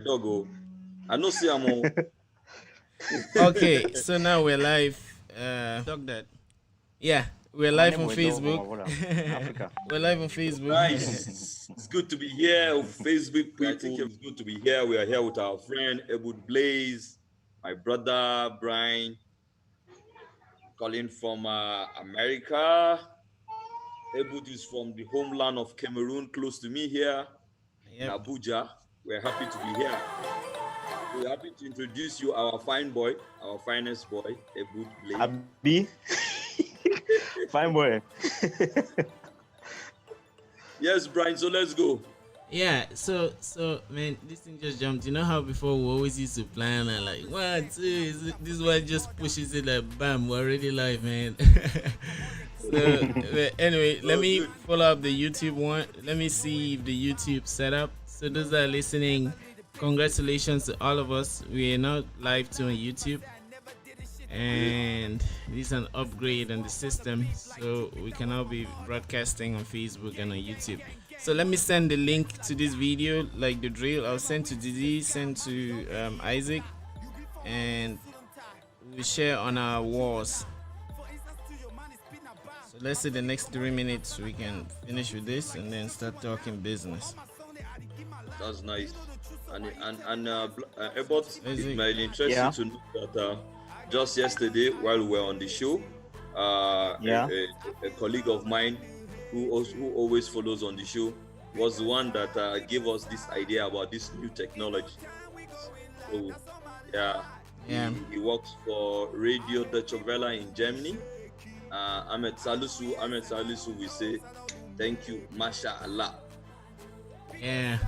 dog. I know see I'm on. Okay, so now we're live. Talk that. Yeah, we're live on Facebook. We're live on Facebook. Nice. It's good to be here with Facebook people. I think it's good to be here. We are here with our friend Ebot Blaise, my brother Brian, calling from America. Ebot is from the homeland of Cameroon, close to me here in Yep. Abuja. We're happy to be here. We're happy to introduce you our fine boy, our finest boy, Ebot Blaise. Abi. Fine boy. Yes, Brian, so let's go. Yeah, so man, this thing just jumped. You know how before we always used to plan and like 1, 2, this one just pushes it like bam, we're already live, man. So anyway, let me follow up the YouTube one. Let me see if the YouTube set up. So those that are listening, congratulations to all of us. We are now live too on YouTube. And this is an upgrade on the system, so we can now be broadcasting on Facebook and on YouTube. So let me send the link to this video, like the drill. I'll send to Didi, send to Isaac, and we'll share on our walls. So let's say the next 3 minutes we can finish with this and then start talking business. That's nice. And Ebot, it's very interesting to know that just yesterday while we were on the show, a colleague of mine who always follows on the show was the one that gave us this idea about this new technology. So he works for Radio Deutsche Welle in Germany. Ahmed Salisu, we say thank you, mashallah. Yeah,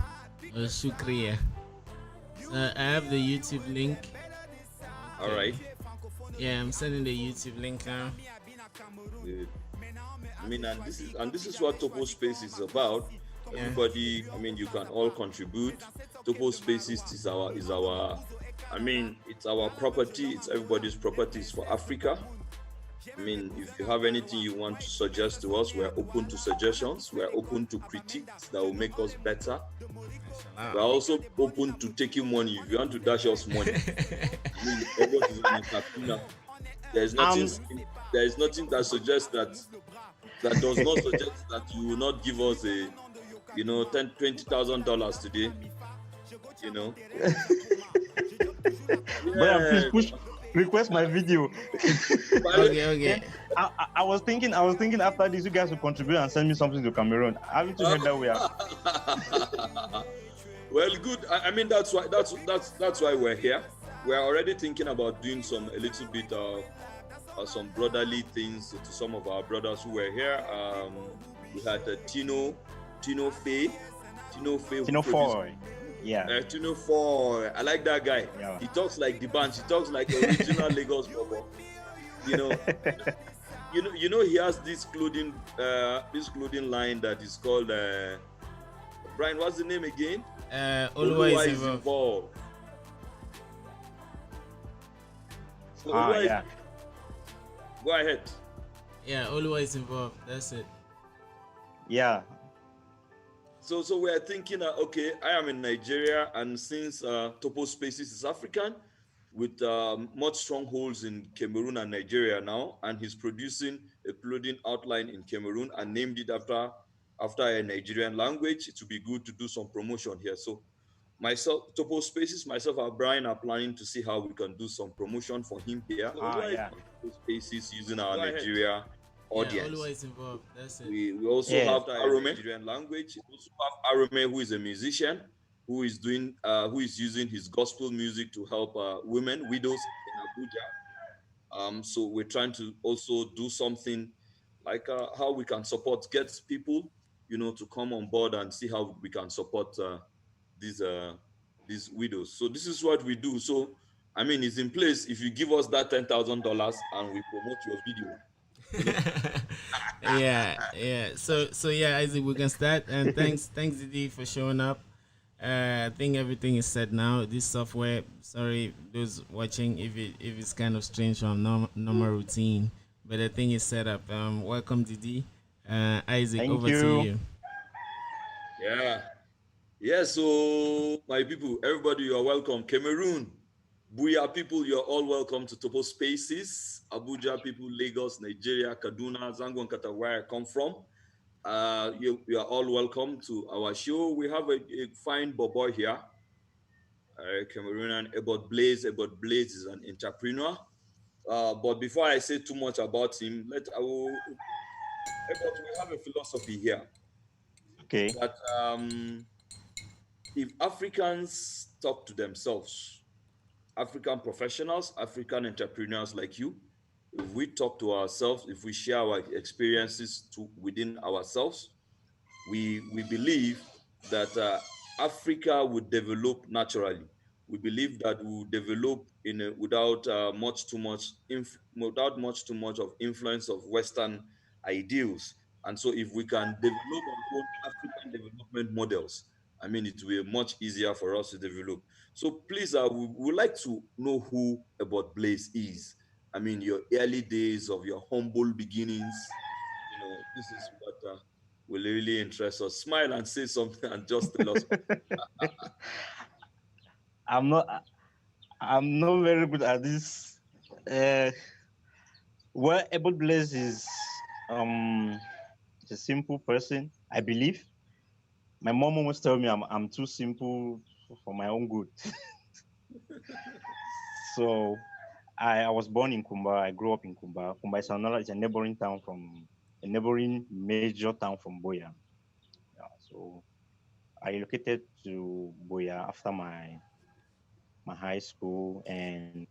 shukriya. So I have the YouTube link. All right. Yeah, I'm sending the YouTube link now. Good. I mean, and this is what Topoh Space is about. Everybody, I mean, you can all contribute. Topoh Spaces is our. I mean, it's our property. It's everybody's property. It's for Africa. I mean, if you have anything you want to suggest to us, we're open to suggestions. We're open to critiques that will make us better. We're also open to taking money. If you want to dash us money, I mean, everybody is an entrepreneur. There is nothing that suggests that does not suggest that you will not give us a, $20,000 today. But please request my video. Okay. I was thinking after this you guys will contribute and send me something to Cameroon. Haven't you heard that we are? Well, good. I mean, that's why we're here. We're already thinking about doing a little bit of some brotherly things to some of our brothers who were here. We had Tino Foy. Yeah. Tino Foy. I like that guy. Yeah. He talks like the band. He talks like original Lagos Bobo. He has this clothing line that is called Brian. What's the name again? Always involved. So go ahead. Yeah, always involved. That's it. Yeah. So we are thinking, okay, I am in Nigeria, and since Topoh Spaces is African, with much strongholds in Cameroon and Nigeria now, and he's producing a clothing outline in Cameroon and named it after a Nigerian language, it would be good to do some promotion here. So myself, Topoh Spaces, myself and Brian are planning to see how we can do some promotion for him here. Topoh Spaces using our Nigeria audience. Yeah, always involved. That's it. We also have Arome, Nigerian language. We also have Arome, who is a musician, who is using his gospel music to help women, widows in Abuja. So we're trying to also do something like how we can get people, to come on board and see how we can support these widows. So this is what we do. So I mean, it's in place. If you give us that $10,000 and we promote your video. Yeah. So yeah, Isaac, we can start. And thanks Didi for showing up. I think everything is set now. This software, sorry those watching if it's kind of strange from normal routine, but I think it's set up. Welcome Didi. Isaac, over to you. Yeah, so my people, everybody, you are welcome. Cameroon, Buya people, you are all welcome to Topoh Spaces. Abuja people, Lagos, Nigeria, Kaduna, Zango and Kata, where I come from. You are all welcome to our show. We have a fine boy here, Cameroonian Ebot Blaise. Ebot Blaise is an entrepreneur. But before I say too much about him, Ebot, we have a philosophy here Okay. that if Africans talk to themselves, African professionals, African entrepreneurs like you, if we talk to ourselves, if we share our experiences within ourselves, we believe that Africa would develop naturally. We believe that we will develop without without much too much of influence of Western ideals. And so, if we can develop our own African development models, I mean, it will be much easier for us to develop. So, please, we would like to know who Ebot Blaise is. I mean, your early days of your humble beginnings. This is what will really interest us. Smile and say something and just tell us. I'm not. I'm not very good at this. Uh, well, Ebot Blaise is um a simple person. I believe. My mom always tell me I'm too simple for my own good. So I was born in Kumba. I grew up in Kumba. Kumba is it's a neighboring town from a neighboring major town from Boya. Yeah, so I relocated to Boya after my high school, and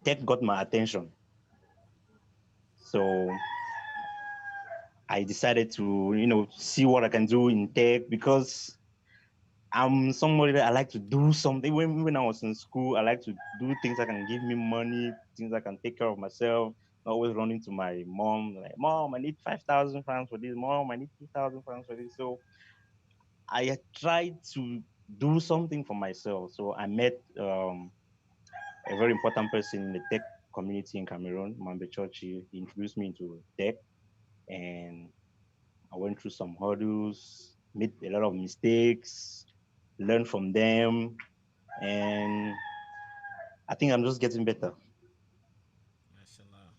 tech got my attention. So I decided to, see what I can do in tech because I'm somebody that I like to do something. When I was in school, I like to do things that can give me money, things that can take care of myself. Not always running to my mom, like, Mom, I need 5,000 francs for this. Mom, I need 2,000 francs for this. So I tried to do something for myself. So I met a very important person in the tech community in Cameroon, Mambe Chochi. He introduced me into tech, and I went through some hurdles, made a lot of mistakes, learned from them, and I think I'm just getting better. Mashallah.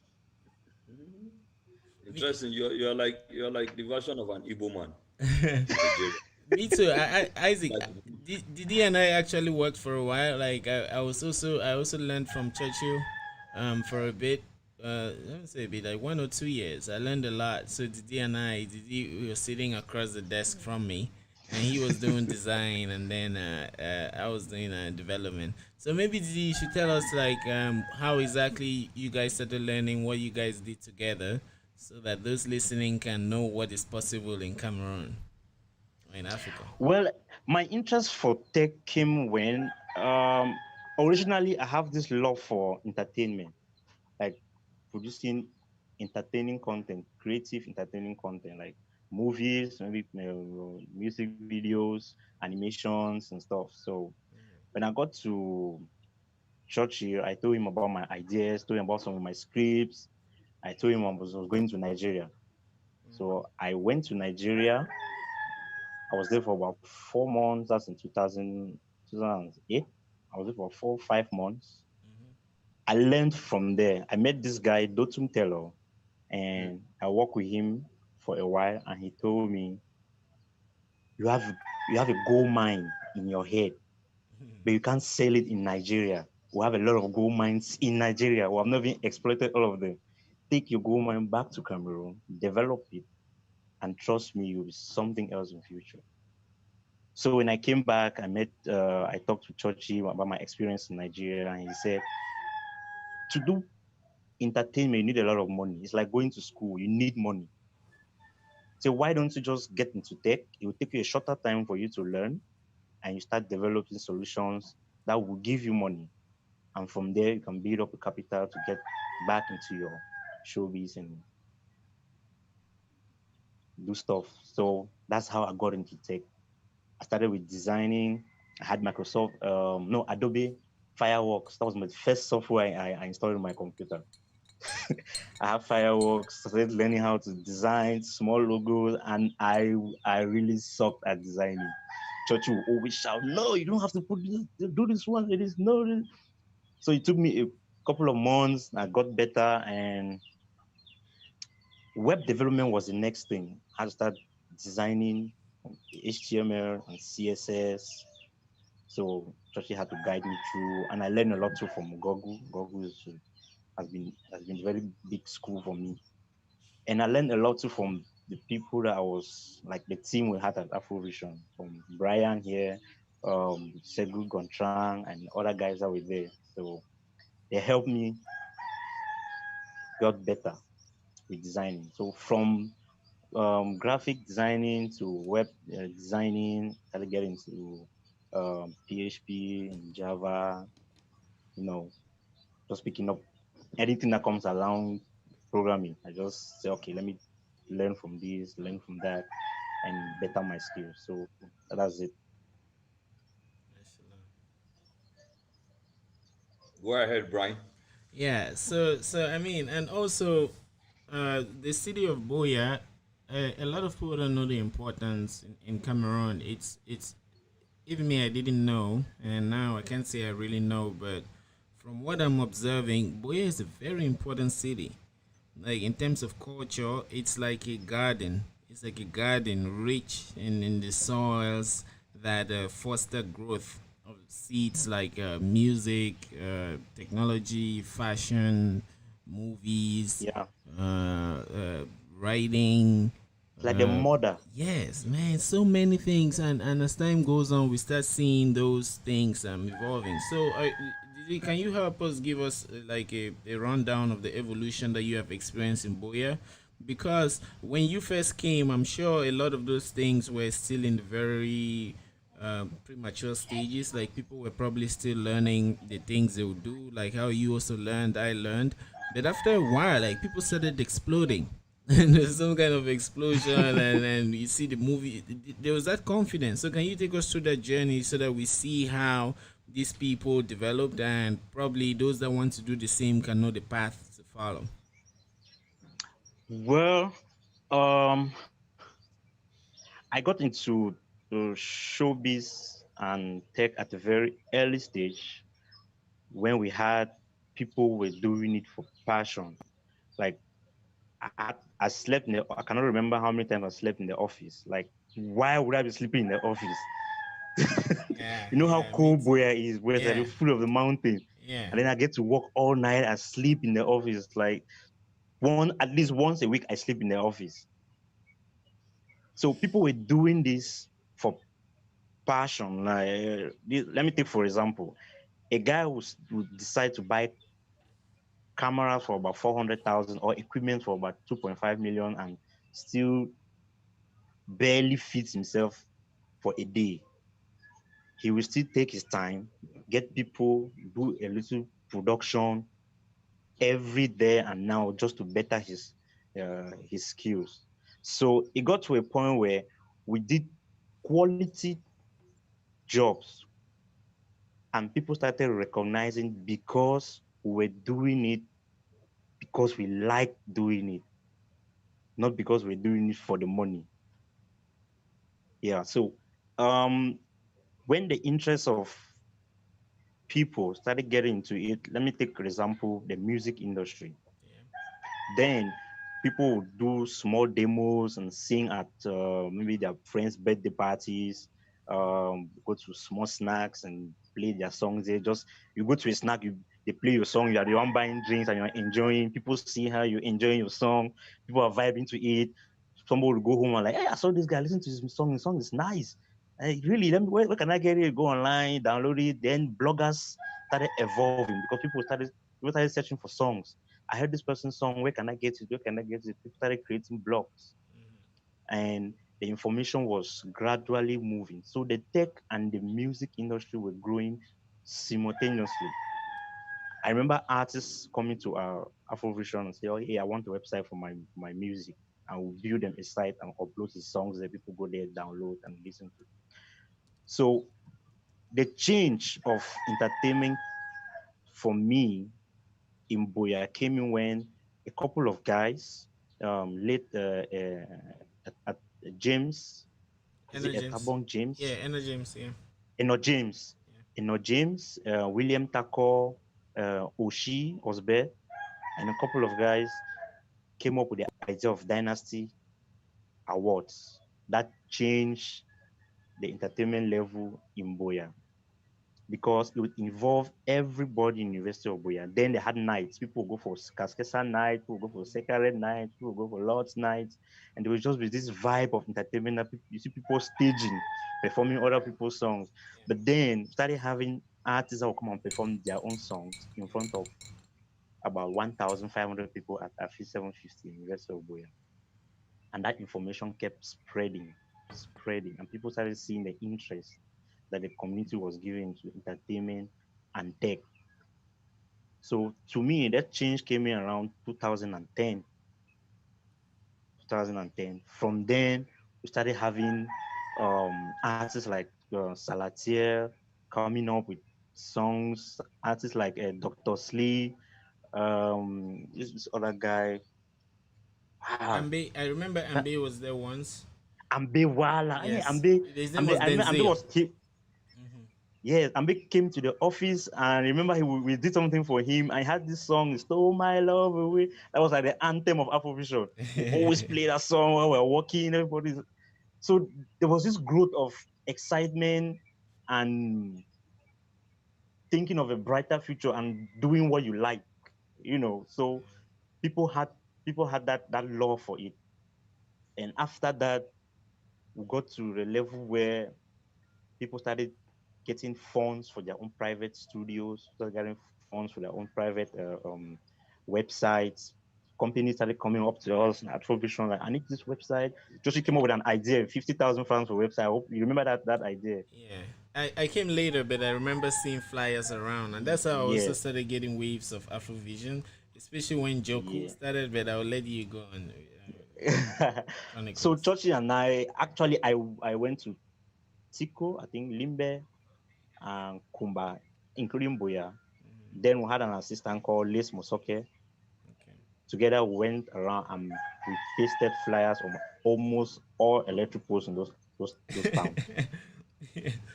Mhm. Me, Interesting. You're like the version of an Igbo man in Nigeria. me too. Isaac, Like, Didi and I actually worked for a while. Like I also learned from Churchill, for a bit. Let me say a bit, like 1 or 2 years. I learned a lot. So Didi, we were sitting across the desk from me, and he was doing design, and then I was doing development. So maybe Didi, you should tell us like how exactly you guys started learning, what you guys did together, so that those listening can know what is possible in Cameroon or in Africa. Well, my interest for tech came when originally I have this love for entertainment, like producing entertaining content, creative entertaining content, like movies, maybe music videos, animations, and stuff. So when I got to church here, I told him about my ideas, told him about some of my scripts. I told him I was going to Nigeria. So I went to Nigeria. I was there for about 4 months. That's in 2008. I was there for 5 months. I learned from there. I met this guy, Dotum Tello, and I worked with him for a while. And he told me, you have you have a gold mine in your head, but you can't sell it in Nigeria. We have a lot of gold mines in Nigeria. We have not even exploited all of them. Take your gold mine back to Cameroon, develop it, and trust me, you'll be something else in future. So when I came back, I talked to Chochi about my experience in Nigeria, and he said, to do entertainment, you need a lot of money. It's like going to school, you need money. So why don't you just get into tech? It will take you a shorter time for you to learn, and you start developing solutions that will give you money. And from there, you can build up a capital to get back into your showbiz and do stuff. So that's how I got into tech. I started with designing. I had Adobe Fireworks. That was my first software I installed on my computer. I have fireworks, started learning how to design small logos, and I really sucked at designing. Church will always shout, "No, you don't have to put this, do this one, it is no." So it took me a couple of months. I got better, and web development was the next thing. I had to start designing HTML and CSS. So Chachi had to guide me through, and I learned a lot too from Google. Google has been a very big school for me, and I learned a lot too from the people that I was like the team we had at Afrovision, from Brian here, Segu Gontran, and other guys that were there. So they helped me got better with designing. So from graphic designing to web designing, started getting to PHP and Java, you know, just picking up anything that comes around programming. I just say, okay, let me learn from this, learn from that, and better my skills. So that's it. Excellent. Go ahead, Brian. Yeah, so I mean, and also, the city of Buea, a lot of people don't know the importance in Cameroon. It's even me, I didn't know, and now I can't say I really know, but from what I'm observing, Buea is a very important city. Like in terms of culture, it's like a garden. It's like a garden rich in the soils that foster growth of seeds like music, technology, fashion, movies, Yeah, uh, uh, writing. it's like the Uh, mother. yes, man, so many things, and as time goes on, we start seeing those things evolving. So, can you help us give us like a rundown of the evolution that you have experienced in Boya? Because when you first came, I'm sure a lot of those things were still in the very premature stages. Like people were probably still learning the things they would do, like how you also learned, I learned. But after a while, like people started exploding. And there's some kind of explosion, and you see the movie. There was that confidence. So, can you take us through that journey so that we see how these people developed, and probably those that want to do the same can know the path to follow? Well, um, I got into showbiz and tech at a very early stage when we had people were doing it for passion. Like I slept in the, I cannot remember how many times I slept in the office. Like, why would I be sleeping in the office? Yeah, You know how yeah, me cold too. Boya is, where it's at the Yeah, foot of the mountain. yeah. And then I get to work all night. I sleep in the office. Like at least once a week, I sleep in the office. So people were doing this for passion. Like, let me take for example, a guy would decide to buy cameras for about 400,000 or equipment for about 2.5 million and still barely feeds himself for a day. He will still take his time, get people, do a little production every day and now just to better his skills. So it got to a point where we did quality jobs and people started recognizing because we were doing it because we like doing it, not because we're doing it for the money. Yeah. So um, when the interest of people started getting into it, let me take for example the music industry. Yeah. Then people would do small demos and sing at maybe their friends' birthday parties. Go to small snacks and play their songs there. Just you go to a snack, they play your song. You are the one buying drinks and you're enjoying. People see how you're enjoying your song. People are vibing to it. Somebody will go home and like, hey, I saw this guy. Listen to his song. His song is nice. Really, where can I get it? Go online, download it. Then bloggers started evolving because people started searching for songs. I heard this person's song. Where can I get it? Where can I get it? People started creating blogs, and the information was gradually moving. So the tech and the music industry were growing simultaneously. I remember artists coming to our Afrovision and say, "Oh, hey, I want a website for my music." And we'll build them a site and upload the songs that people go there, download and listen to. So the change of entertainment for me in Boya came in when a couple of guys, late at James, is Enno it James. Etabong Yeah, James? Enno James. Yeah. James, James, William Tako, Oshi Osbe, and a couple of guys came up with the idea of Dynasty Awards that changed the entertainment level in Boya because it would involve everybody in University of Boya. Then they had nights. People would go for Kaskesa night, people would go for Sekaret night, people would go for Lord's night, and there would just be this vibe of entertainment that you see people staging, performing other people's songs. But then started having artists that will come and perform their own songs in front of about 1,500 people at AFI 750 in University of Boya. And that information kept spreading, and people started seeing the interest that the community was giving to entertainment and tech. So to me, that change came in around 2010. 2010. From then, we started having artists like Salatier coming up with songs. Artists like Dr. Slee, this other guy. Ah, Ambe, I remember Ambe was there once. Ambe Wala. Yes, his name Ambe, was I remember Ambe Denzel. was yes, Ambe came to the office and remember we did something for him. I had this song, Stole My Love Away. That was like the anthem of Afrovision. We always play that song while we're walking, everybody's so there was this growth of excitement and thinking of a brighter future and doing what you like, So people had that love for it. And after that, we got to the level where people started getting funds for their own private studios, started getting funds for their own private websites. Companies started coming up to us at Provision like, I need this website. Joshi came up with an idea, 50,000 francs for website. I hope you remember that idea. Yeah, I came later, but I remember seeing flyers around, and that's how I also Yeah, started getting waves of Afrovision, especially when Joku yeah. started. But I'll let you go on So Chronicles. Joshi and I went to Tiko, I think Limbe and Kumba, including Boya. Then we had an assistant called Les Mosoke. Okay. Together we went around and we pasted flyers on almost all electric poles in those towns.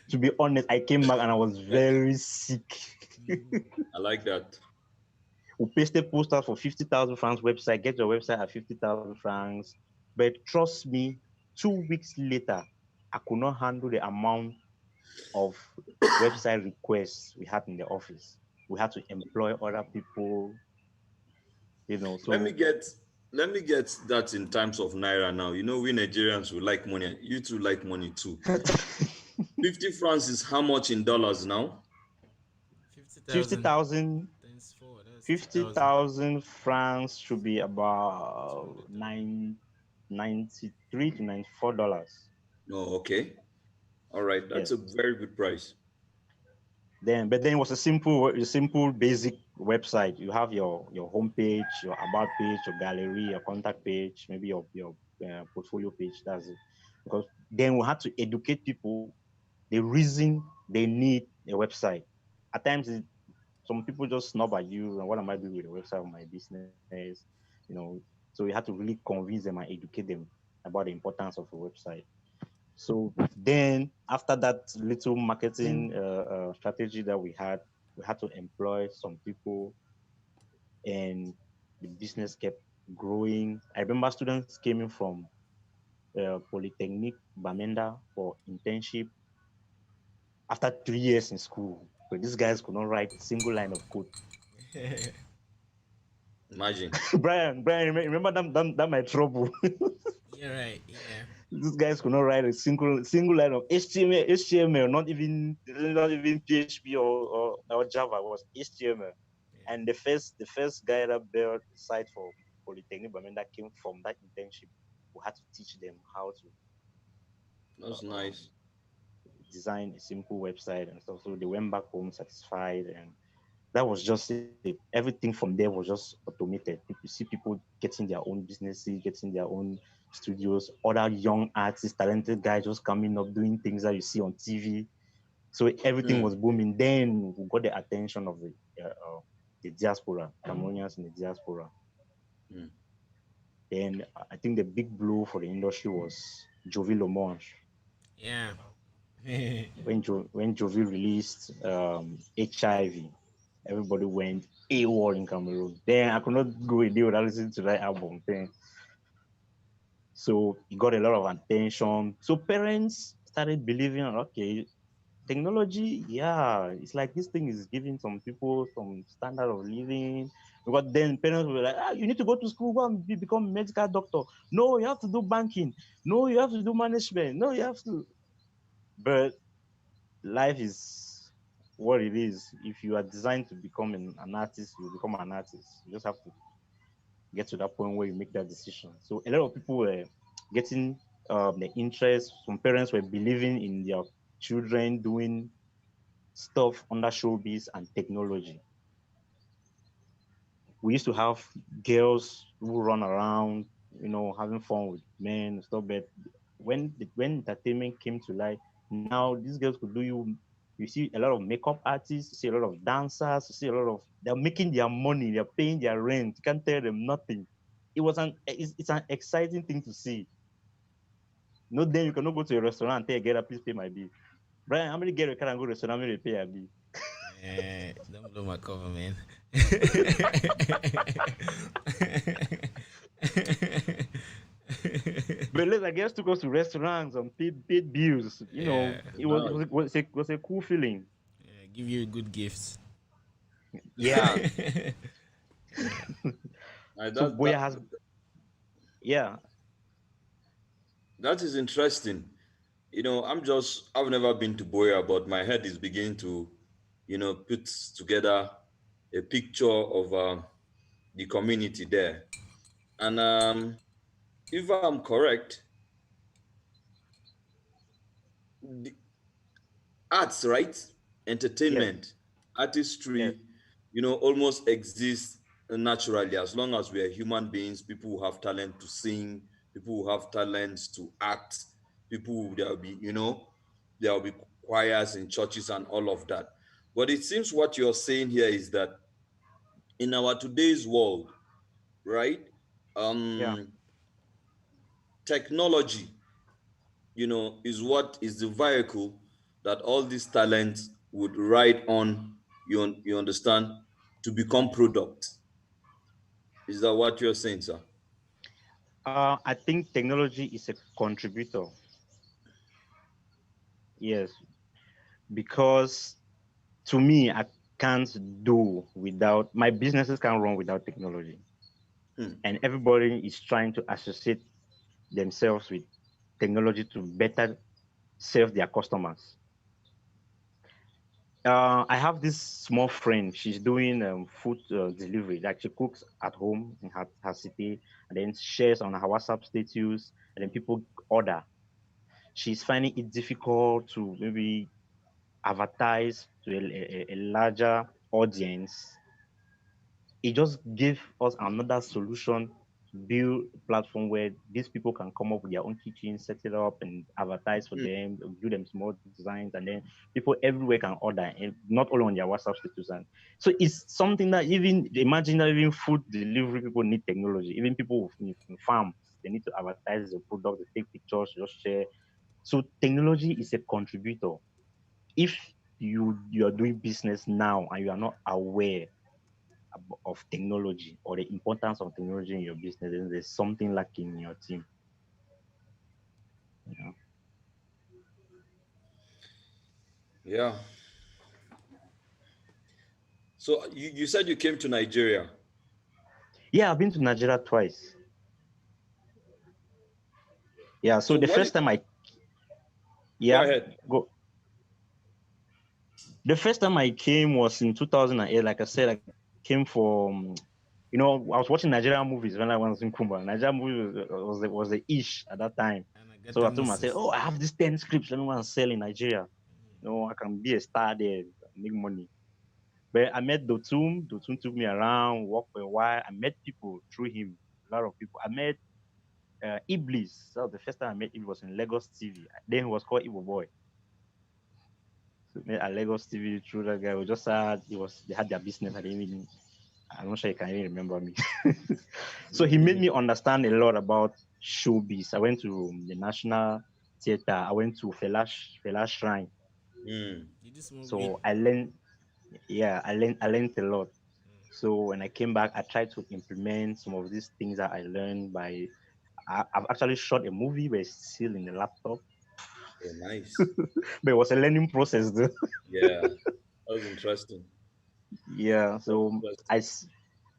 To be honest, I came back and I was very sick. I like that. We pasted posters for 50,000 francs website, get your website at 50,000 francs. But trust me, 2 weeks later, I could not handle the amount of website requests we had in the office. We had to employ other people, Let me so get let me get that in terms of naira now. You know, we Nigerians we like money. You two like money too. 50 francs is how much in dollars now? 50,000 50,000 times four. That's 2,000. 50,000 francs should be about 93 to $94. Oh, okay. All right. That's a Yes. very good price. But then it was a simple basic website. You have your homepage, your about page, your gallery, your contact page, maybe your portfolio page. That's it. Because then we had to educate people the reason they need a website. At times, some people just snub at you and what am I doing with a website of my business, you know. So you have to really convince them and educate them about the importance of a website. So then, after that little marketing strategy that we had to employ some people, and the business kept growing. I remember students came in from Polytechnic Bamenda for internship after 3 years in school. But these guys could not write a single line of code. Imagine. Brian, remember that my trouble. Yeah, right. Yeah. These guys could not write a single line of HTML, not even PHP or Java. It was HTML. Yeah. And the first guy that built the site for Polytechnic that came from that internship. We had to teach them how to That's uh, um, nice. design a simple website and stuff. So they went back home satisfied, and that was just it. Everything from there was just automated. You see people getting their own businesses, getting their own studios, other young artists, talented guys just coming up doing things that you see on TV. So everything Hmm. was booming. Then we got the attention of the the diaspora, Cameroonians in the diaspora. Mm. Then I think the big blow for the industry was Jovi Lomonge. Yeah. When Jovi released HIV, everybody went AWOL in Cameroon. Then I could not go a day without listening to that album. Then so it got a lot of attention. So parents started believing, okay, technology, yeah, it's like this thing is giving some people some standard of living. Because then parents were like, you need to go to school, go and become a medical doctor. No, you have to do banking. No, you have to do management. No, you have to. But life is what it is. If you are designed to become an artist, you become an artist. You just have to get to that point where you make that decision. So a lot of people were getting the interest. Some parents were believing in their children doing stuff under showbiz and technology. We used to have girls who run around, having fun with men and stuff. But when entertainment came to light, now these girls could do you see a lot of makeup artists, you see a lot of dancers, you see a lot of they're making their money, they're paying their rent. You can't tell them nothing. It's an exciting thing to see. No, then you cannot go to a restaurant and tell a girl, please pay my bill. Brian, how many girls can I go to a restaurant and pay a bill? Don't blow my cover, man. But later, I guess took us to restaurants and paid bills. Yeah. Now, It was a cool feeling. Yeah, give you a good gift. Yeah. So that, Boya has, yeah, that is interesting. I've never been to Boya, but my head is beginning to, put together a picture of the community there. And if I'm correct, the arts, right? yes, Entertainment, yes. artistry, almost exists naturally as long as we are human beings. People who have talent to sing, people who have talents to act, people who there will be choirs in churches and all of that. But it seems what you're saying here is that in our today's world, right? Yeah. Um, Technology, is what is the vehicle that all these talents would ride on, you understand, to become product. Is that what you're saying, sir? I think technology is a contributor. Yes, because to me, I can't do without my businesses can't run without technology, Hmm. and everybody is trying to associate themselves with technology to better serve their customers. I have this small friend. She's doing food delivery. Like she cooks at home in her city, and then shares on her WhatsApp status, and then people order. She's finding it difficult to maybe advertise to a larger audience. It just gave us another solution to build a platform where these people can come up with their own kitchen, set it up, and advertise for Hmm. them, do them small designs, and then people everywhere can order, and not only on their WhatsApp status. And so it's something that even imagine that even food delivery people need technology. Even people in farms, they need to advertise the product, they take pictures, just share. So technology is a contributor. If you are doing business now and you are not aware of technology or the importance of technology in your business, then there's something lacking in your team. You know? Yeah. So you said you came to Nigeria. Yeah, I've been to Nigeria twice. Yeah, so So the what first is, time I go yeah ahead. go the first time I came was in 2008. Like I said, I came from I was watching Nigerian movies when I was in Kumba. Nigerian movies was the ish at that time. And I get So the I told myself, Moses. oh, I have these 10 scripts. Let me go and sell in Nigeria. I can be a star there, make money. But I met Dotum. Dotum took me around, walked for a while. I met people through him, a lot of people. I met Iblis. That was the first time I met him. He was in Lagos TV. Then he was called Ebot Boy. So met at Lagos TV through that guy. We just had they had their business at the evening. I'm not sure he can even remember me. So he made me understand a lot about showbiz. I went to the National Theatre. I went to Fela Shrine. Mm. So I learned, I learned a lot. So when I came back, I tried to implement some of these things that I learned by. I've actually shot a movie, but it's still in the laptop. Oh, nice. But it was a learning process, though. Yeah, that was interesting. Yeah. That was So interesting.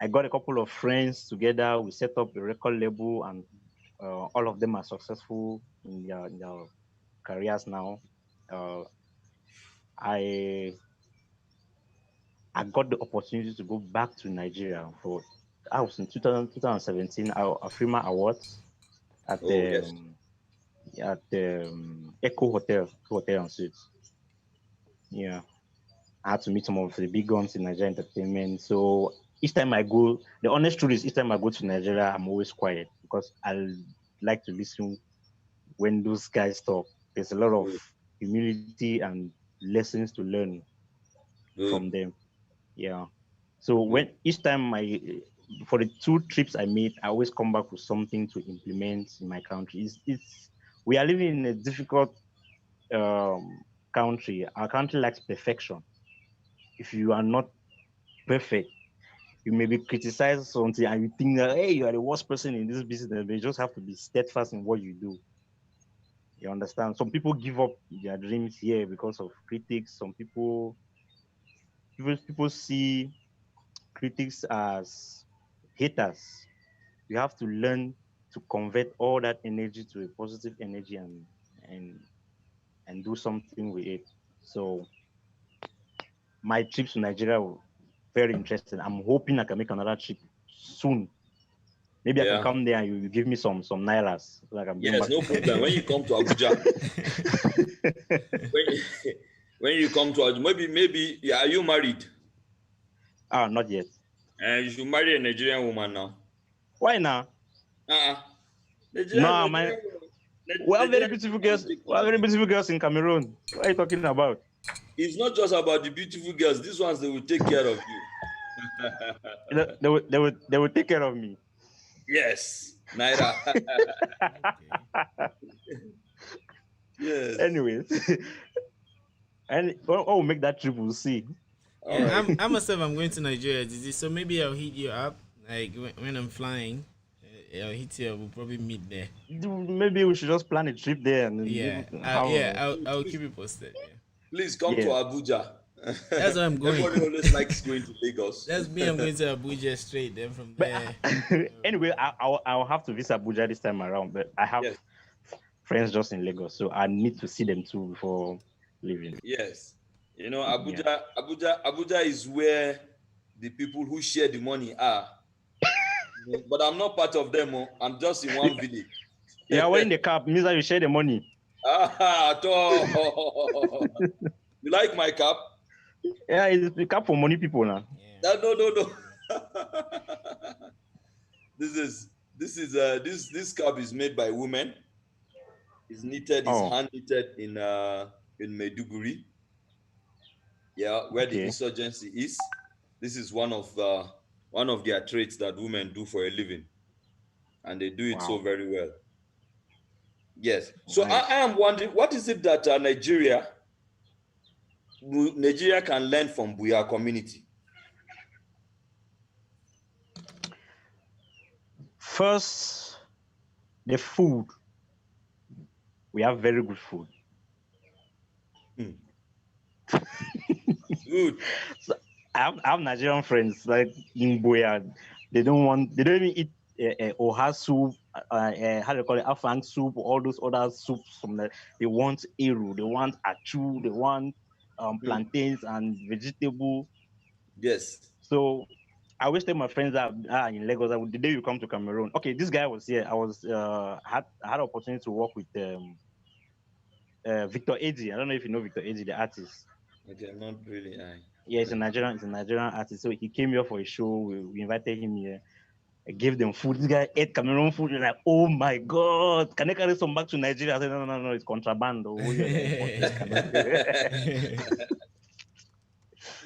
I got a couple of friends together. We set up a record label, and all of them are successful in their careers now. Uh, I I got the opportunity to go back to Nigeria for. I was in 2017 Afrima Awards at Oh, yes. Echo Hotel and Suites. Yeah, I had to meet some of the big guns in Nigeria entertainment. So each time I go, the honest truth is, each time I go to Nigeria, I'm always quiet because I like to listen when those guys talk. There's a lot of Good. humility and lessons to learn Good. from them. Yeah. So Good. when each time for the 2 trips I made, I always come back with something to implement in my country. It's we are living in a difficult country. Our country lacks perfection. If you are not perfect, you may be criticized something and you think that, hey, you are the worst person in this business, but you just have to be steadfast in what you do. You understand? Some people give up their dreams here because of critics. Some people see critics as haters. You have to learn to convert all that energy to a positive energy and and do something with it. So my trips to Nigeria were very interesting. I'm hoping I can make another trip soon. Maybe I can Yeah. come there and you give me some nairas so I can bring Yes, back no to problem. When you Nigeria. come to Abuja, when you, when you come to Abuja, maybe yeah, are you married? Not yet. And you should marry a Nigerian woman now. Why now? Uh-uh. No, man. We have very Nigerian beautiful woman will girls. take We care have of very you. beautiful girls in Cameroon. What are you talking about? It's not just about the beautiful girls. These ones, they will take care of you. They will take care of me. Yes, Naira. Yes. Anyways, and we'll make that trip. We'll see. All Yeah, right. I'm myself. I'm going to Nigeria, so maybe I'll hit you up. Like when I'm flying, I'll hit you up. We'll probably meet there. Maybe we should just plan a trip there and Yeah, then have. I'll Please, keep you posted. Yeah, please come to Yeah. Abuja. that's where I'm going. Everybody always likes going to Lagos. That's me. I'm going to Abuja straight. Then from But there. anyway, I'll have to visit Abuja this time around. But I have Yes, friends just in Lagos, so I need to see them too before leaving. yes. You know, Yeah. Abuja is where the people who share the money are. But I'm not part of them. Oh. I'm just in one village. Yeah, wearing the cap means that you share the money. At all. You like my cap? Yeah, it's the cap for money people now. Yeah. No. This cap is made by women. It's Oh, hand knitted in Maiduguri. Yeah, where the okay. insurgency is. This is one of their traits that women do for a living, and they do it so Wow, very well. Yes. So I nice. am wondering, what is it that Nigeria can learn from Buya community? First, the food. We have very good food. Good. So I have Nigerian friends like in Boya. They don't even eat oha soup, how do you call it, afang soup, all those other soups from the, they want eru, they want achu, they want Hmm. plantains and vegetable. Yes. So I always tell my friends that in Lagos, the day you come to Cameroon, okay, this guy was here. I had opportunity to work with Victor Eddie. I don't know if you know Victor Eddie, the artist. Okay, not really. Yeah, it's a Nigerian artist. So he came here for a show. We invited him here. I gave them food. This guy ate Cameroon food. He's like, oh my God, can I carry some back to Nigeria? I said, no, it's contraband. Oh, you're importing.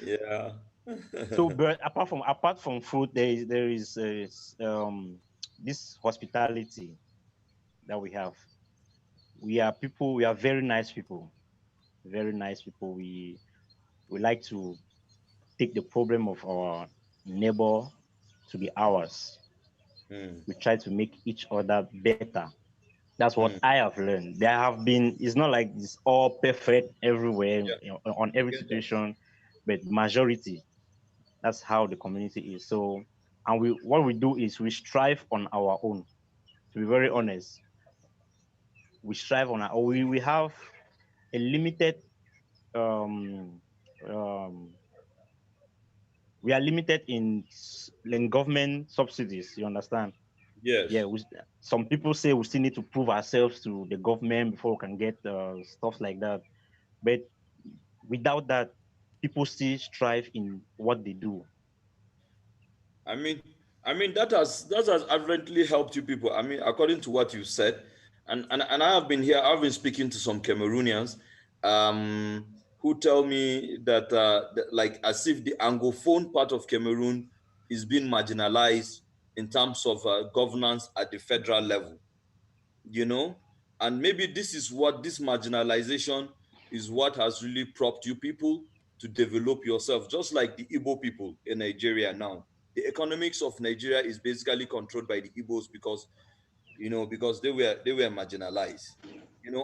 Yeah. So, but apart from food, there is this hospitality that we have. We are people. We are very nice people. Very nice people. We like to take the problem of our neighbor to be ours. Mm, We try to make each other better. That's what mm. I have learned. There have been. It's not like it's all perfect everywhere, Yeah, on I every get that. situation, but majority. That's how the community is. So, and what we do is we strive on our own. To be very Mm, honest, we strive on our. We have a limited um um we are limited in government subsidies. You understand? Yeah. yes. Some people say we still need to prove ourselves to the government before we can get stuff like that. But without that, people still strive in what they do. I mean, that has evidently helped you people. I mean, according to what you said, and I have been here. I've been speaking to some Cameroonians, who tell me that like as if the anglophone part of Cameroon is being marginalized in terms of governance at the federal level. You know, and maybe this marginalization is what has really propped you people to develop yourself, just like the Igbo people in Nigeria now. The economics of Nigeria is basically controlled by the Igbos because because they were marginalized.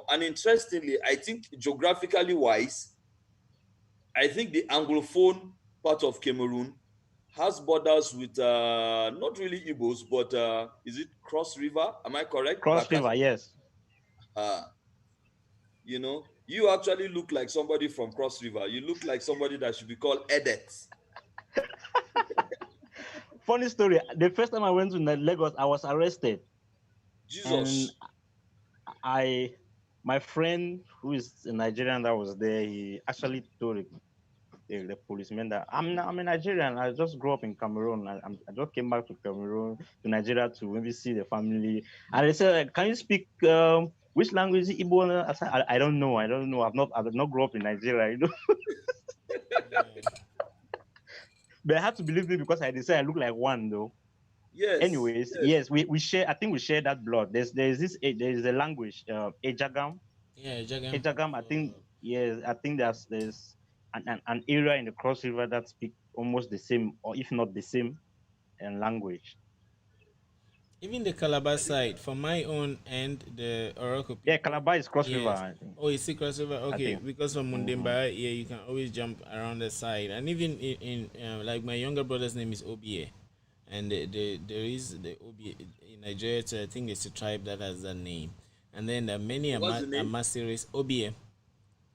And interestingly, I think geographically wise, I think the anglophone part of Cameroon has borders with not really Igbos, but is it Cross River? Am I correct? Cross River, yes. Uh, you actually look like somebody from Cross River. You look like somebody that should be called Edet. Funny story. The first time I went to Lagos, I was arrested, and Jesus. I, my friend who is a Nigerian that was there, he actually told the policeman that I'm a Nigerian. I just grew up in Cameroon. I just came back to Cameroon to Nigeria to maybe see the family. And they said, like, "Can you speak which language is it, Igbo?" I said, I don't know. I don't know. I've not grew up in Nigeria. Yeah. But I had to believe me because I decided I look like one though. Yes. Anyways, Yes. yes, we share. I think we share that blood. There is a language, Ejagam. Yeah, Jagam. Ejagam. I think yes. I think there's an area in the Cross River that speak almost the same, or if not the same, language. Even the Calabar side, from my own end, the Oroko Yeah, people. Calabar is Cross River. Yes. I think. Oh, you see crossover? I Okay, think. because from Hmm. Mundimba, yeah, you can always jump around the side. And even in like my younger brother's name is Obie. And there is the Obie in Nigeria. I think it's a tribe that has that name. And then there are many What's the name? Amaseris. Obie.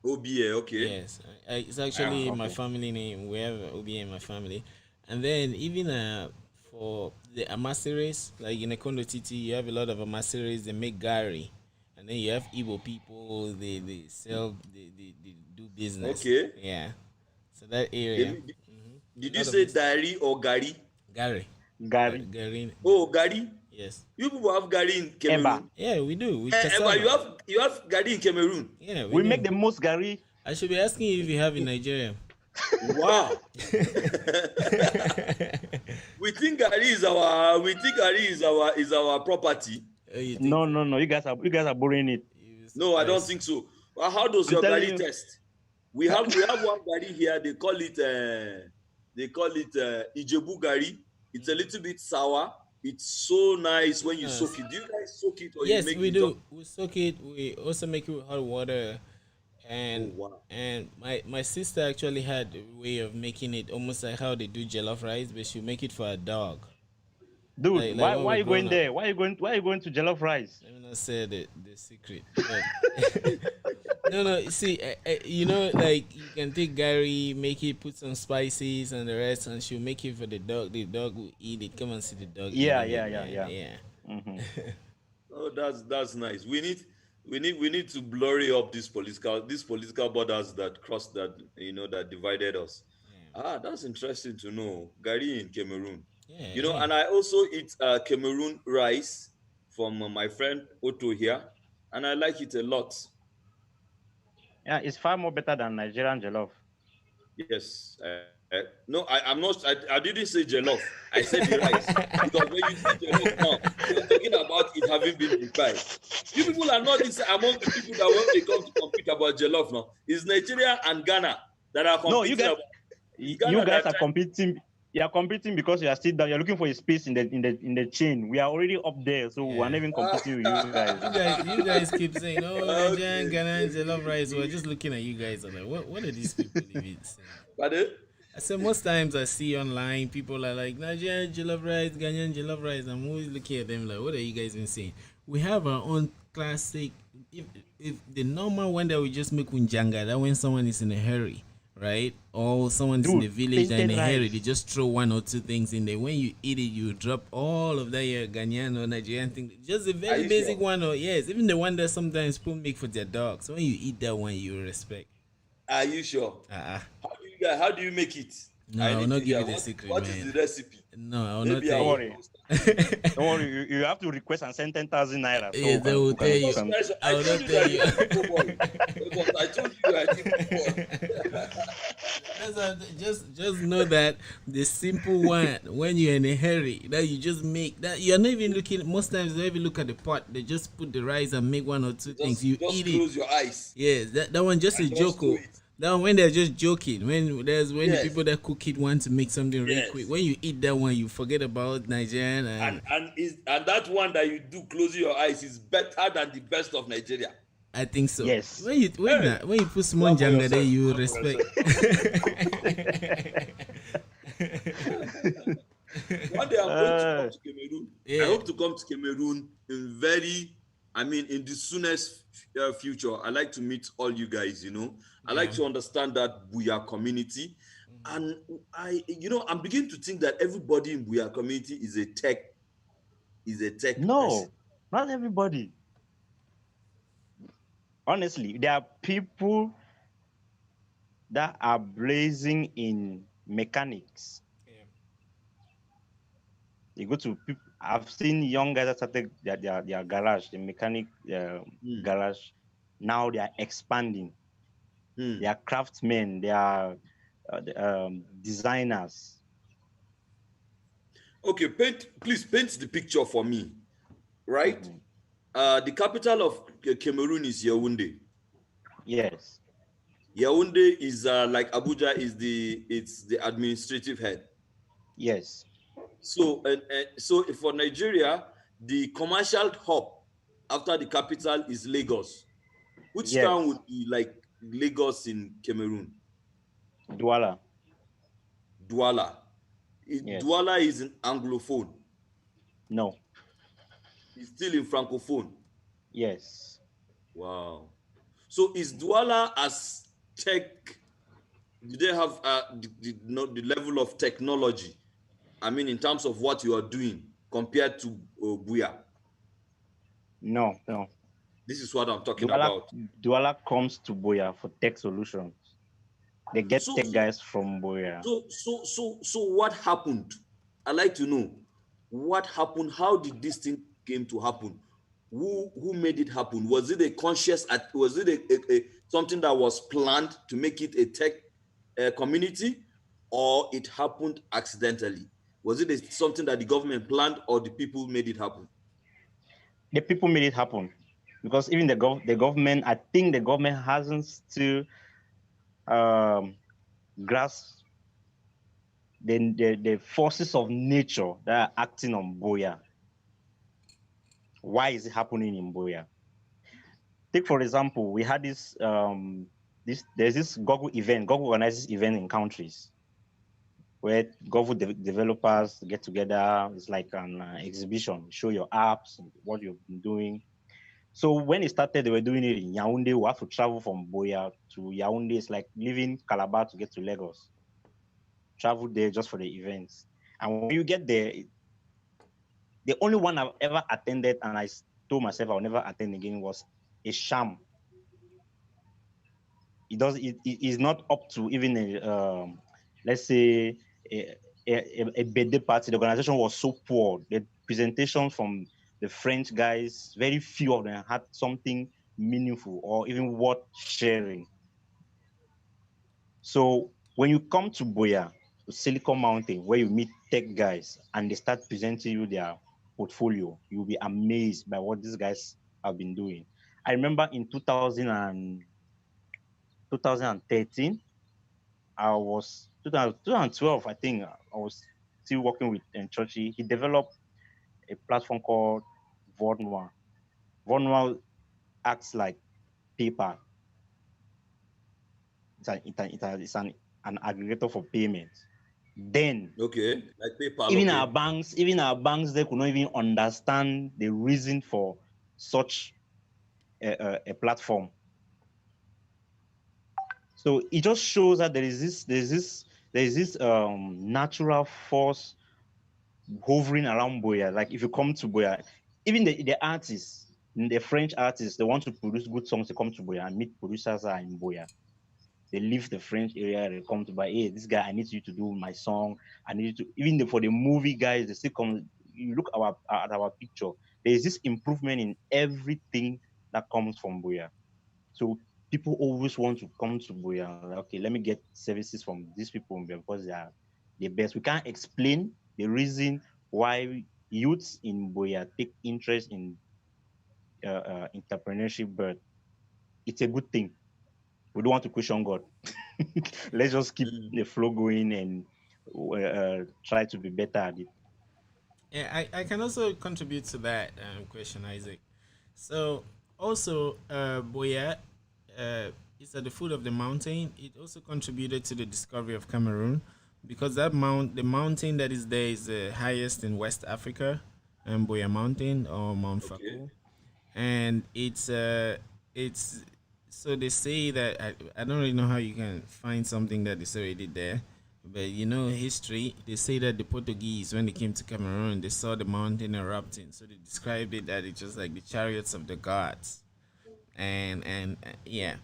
OBA. Okay. Yes, it's Ah, actually my okay. family name. We have Obi in my family, and then even for the Amaseries, like in Ekondo Titi, you have a lot of Amaseries. They make gari, and then you have Igbo people. They sell. They do business. Okay. Yeah, so that They, area, did a did you lot of say business. diary or Gary? Gari, Gary, Gari. Oh, Gary. Yes. You people have Gary in Eba. Cameroon. Yeah, we do with Eba, you cassava. have you have Gary in Cameroon. Yeah, we We make do. the most Gary. I should be asking you if you have in Nigeria. Wow. we think Gary is our property. You think No, so? no, no. You guys are borrowing it. You No, I don't surprised. think so. Well, how does I'm your telling Gary you. test? We have one Gary here. They call it Ijebu Gary. It's a little bit sour. It's so nice when you Yes. soak it. Do you guys soak it or you Yes, make we it just? do. We soak it. We also make it with hot water, Oh and wow. my sister actually had a way of making it almost like how they do jollof rice, but she make it for a dog. Dude, Like why when why we're are you growing going up. there? Why are you going to jollof rice? Let me not say the secret, but no, no. See, like you can take Gary, make it, put some spices and the rest, and she'll make it for the dog. The dog will eat it. Come and see the dog Yeah, eating yeah, it, yeah, man. yeah. Yeah. Hmm. Oh, that's nice. We need to blurry up these political borders that that divided us. Yeah. That's interesting to know. Gary in Cameroon. Yeah. Yeah. And I also eat Cameroon rice from my friend Otto here, and I like it a lot. Yeah, it's far more better than Nigerian jollof. Yes. No, I'm not. I didn't say jollof. I said the rice because when you say jollof now, you're talking about it having been prepared. You people are not this among the people that when they come to compete about jollof now. It's Nigeria and Ghana that are No, competing about. It's you Ghana guys that are competing. You are competing because you are still down. You're looking for a space in the chain. We are already up there, so we're not even competing with you guys. You guys keep saying, "Oh, Nigerian, okay. Ghanaian, jollof rice." We're just looking at you guys. I'm like, what are these people even saying? Pardon? I said most times I see online people are like Nigerian jollof rice, Ghanaian jollof rice. I'm always looking at them like, what are you guys been saying? We have our own classic. If the normal one that we just make unjanga, that when someone is in a hurry, right? Or someone's in the Dude, village that in a tainted hurry, rice. they just throw one or two things in there. When you eat it, you drop all of that your Ghanaian or Nigerian thing. Just a Are very you basic sure? one, or yes, even the one that sometimes people make for their dogs. So when you eat that one, you respect. Are you sure? Uh-uh. How do you make it? No, I I will need to not give hear you the secret, what is man. the recipe? No, I will not Maybe I tell Don't you. will. worry. Don't worry. You have to request and send 10,000 naira. So Yes, they will tell I'm you. not special. I I will told not you tell that you. you are Topoh boy. Because I told you are Topoh boy. That's how, just know that the simple one when you're in a hurry that you just make that you're not even looking. Most times they don't even look at the pot. They just put the rice and make one or two things. You Just eat it. close your eyes Yes, that one just a and just joke. do Oh. it. That one when they're just joking. When the Yes, people that cook it want to make something really quick. yes. When you eat that one, you forget about Nigerian and And that one that you do closing your eyes is better than the best of Nigeria. I think so. yes. Hey, When you put small clap for janga there, yourself. you Clap for respect. yourself. One day I'm going to come uh, to Cameroon. I Yeah. hope to come to Cameroon in the soonest future. I like to meet all you guys, you know. I like Yeah. to understand that Booyah community. And I'm beginning to think that everybody in Booyah community is a tech person. no, not everybody. Honestly, there are people that are blazing in mechanics. You go to people. I've seen young guys that started their garage, the mechanic Hmm. garage. Now they are expanding. They Hmm. are craftsmen. They are designers. Okay, please paint the picture for me, right? Mhm. The capital of Cameroon is Yaoundé. Yes, Yaoundé is like Abuja is it's the administrative head. yes, So for Nigeria, the commercial hub after the capital is Lagos. Which town yes. would be like Lagos in Cameroon? Douala. Douala. Yes. Douala is an anglophone. No. It's still in francophone. Yes. Wow. So is Douala as tech? Do they have the level of technology? I mean, in terms of what you are doing compared to Buya. No. No. This is what I'm talking Douala. about. Douala comes to Boya for tech solutions. They get So, tech so, guys from Boya. so, what happened? I like to know what happened. How did this thing came to happen? Who made it happen? Was it a conscious? Was it something that was planned to make it a tech community, or it happened accidentally? Was it something that the government planned, or the people made it happen? The people made it happen, because even the government, I think the government hasn't still um, grasped the forces of nature that are acting on Boya. Why is it happening in Boya? Take for example, we had there's this Google event. Google organizes event in countries where Google developers get together. It's like an exhibition. Show your apps, what you've been doing. So when it started, they were doing it in Yaoundé. We have to travel from Boya to Yaoundé. It's like leaving Calabar to get to Lagos. Travel there just for the events. And when you get there, the only one I've ever attended, and I told myself I'll never attend again, was a sham. It is not up to even let's say a birthday party. The organization was so poor. The presentation from the French guys, very few of them had something meaningful or even worth sharing. So When you come to Boya, to Silicon Mountain, where you meet tech guys and they start presenting you their portfolio, you'll be amazed by what these guys have been doing. I remember in 2013, I was 2012, I think I was still working with Churchy. He developed a platform called Vodnoir. Vodnoir acts like PayPal. It's an aggregator for payments. Then Okay, like PayPal. even Okay. our banks, they could not even understand the reason for such a platform. So it just shows that there is this natural force hovering around Boya. Like if you come to Boya, even the artists, the French artists, they want to produce good songs. They come to Boya and meet producers are in Boya. They leave the French area. They come to buy. Hey, this guy, I need you to do my song. I need you to even for the movie guys. They still come. You look at our picture. There is this improvement in everything that comes from Boya. So people always want to come to Boya. Like, okay, let me get services from these people because they are the best. We can't explain the reason why youths in Boya take interest in entrepreneurship, but it's a good thing. We don't want to question God. Let's just keep Mm. the flow going and try to be better at it. Yeah, I can also contribute to that question, Isaac. So also, Boya is at the foot of the mountain. It also contributed to the discovery of Cameroon because the mountain that is there is the highest in West Africa, Boya Mountain or Mount Okay. Fako, and it's so they say that I don't really know how you can find something that is already there, but you know history. They say that the Portuguese, when they came to Cameroon, they saw the mountain erupting, so they described it that it's just like the chariots of the gods, and yeah,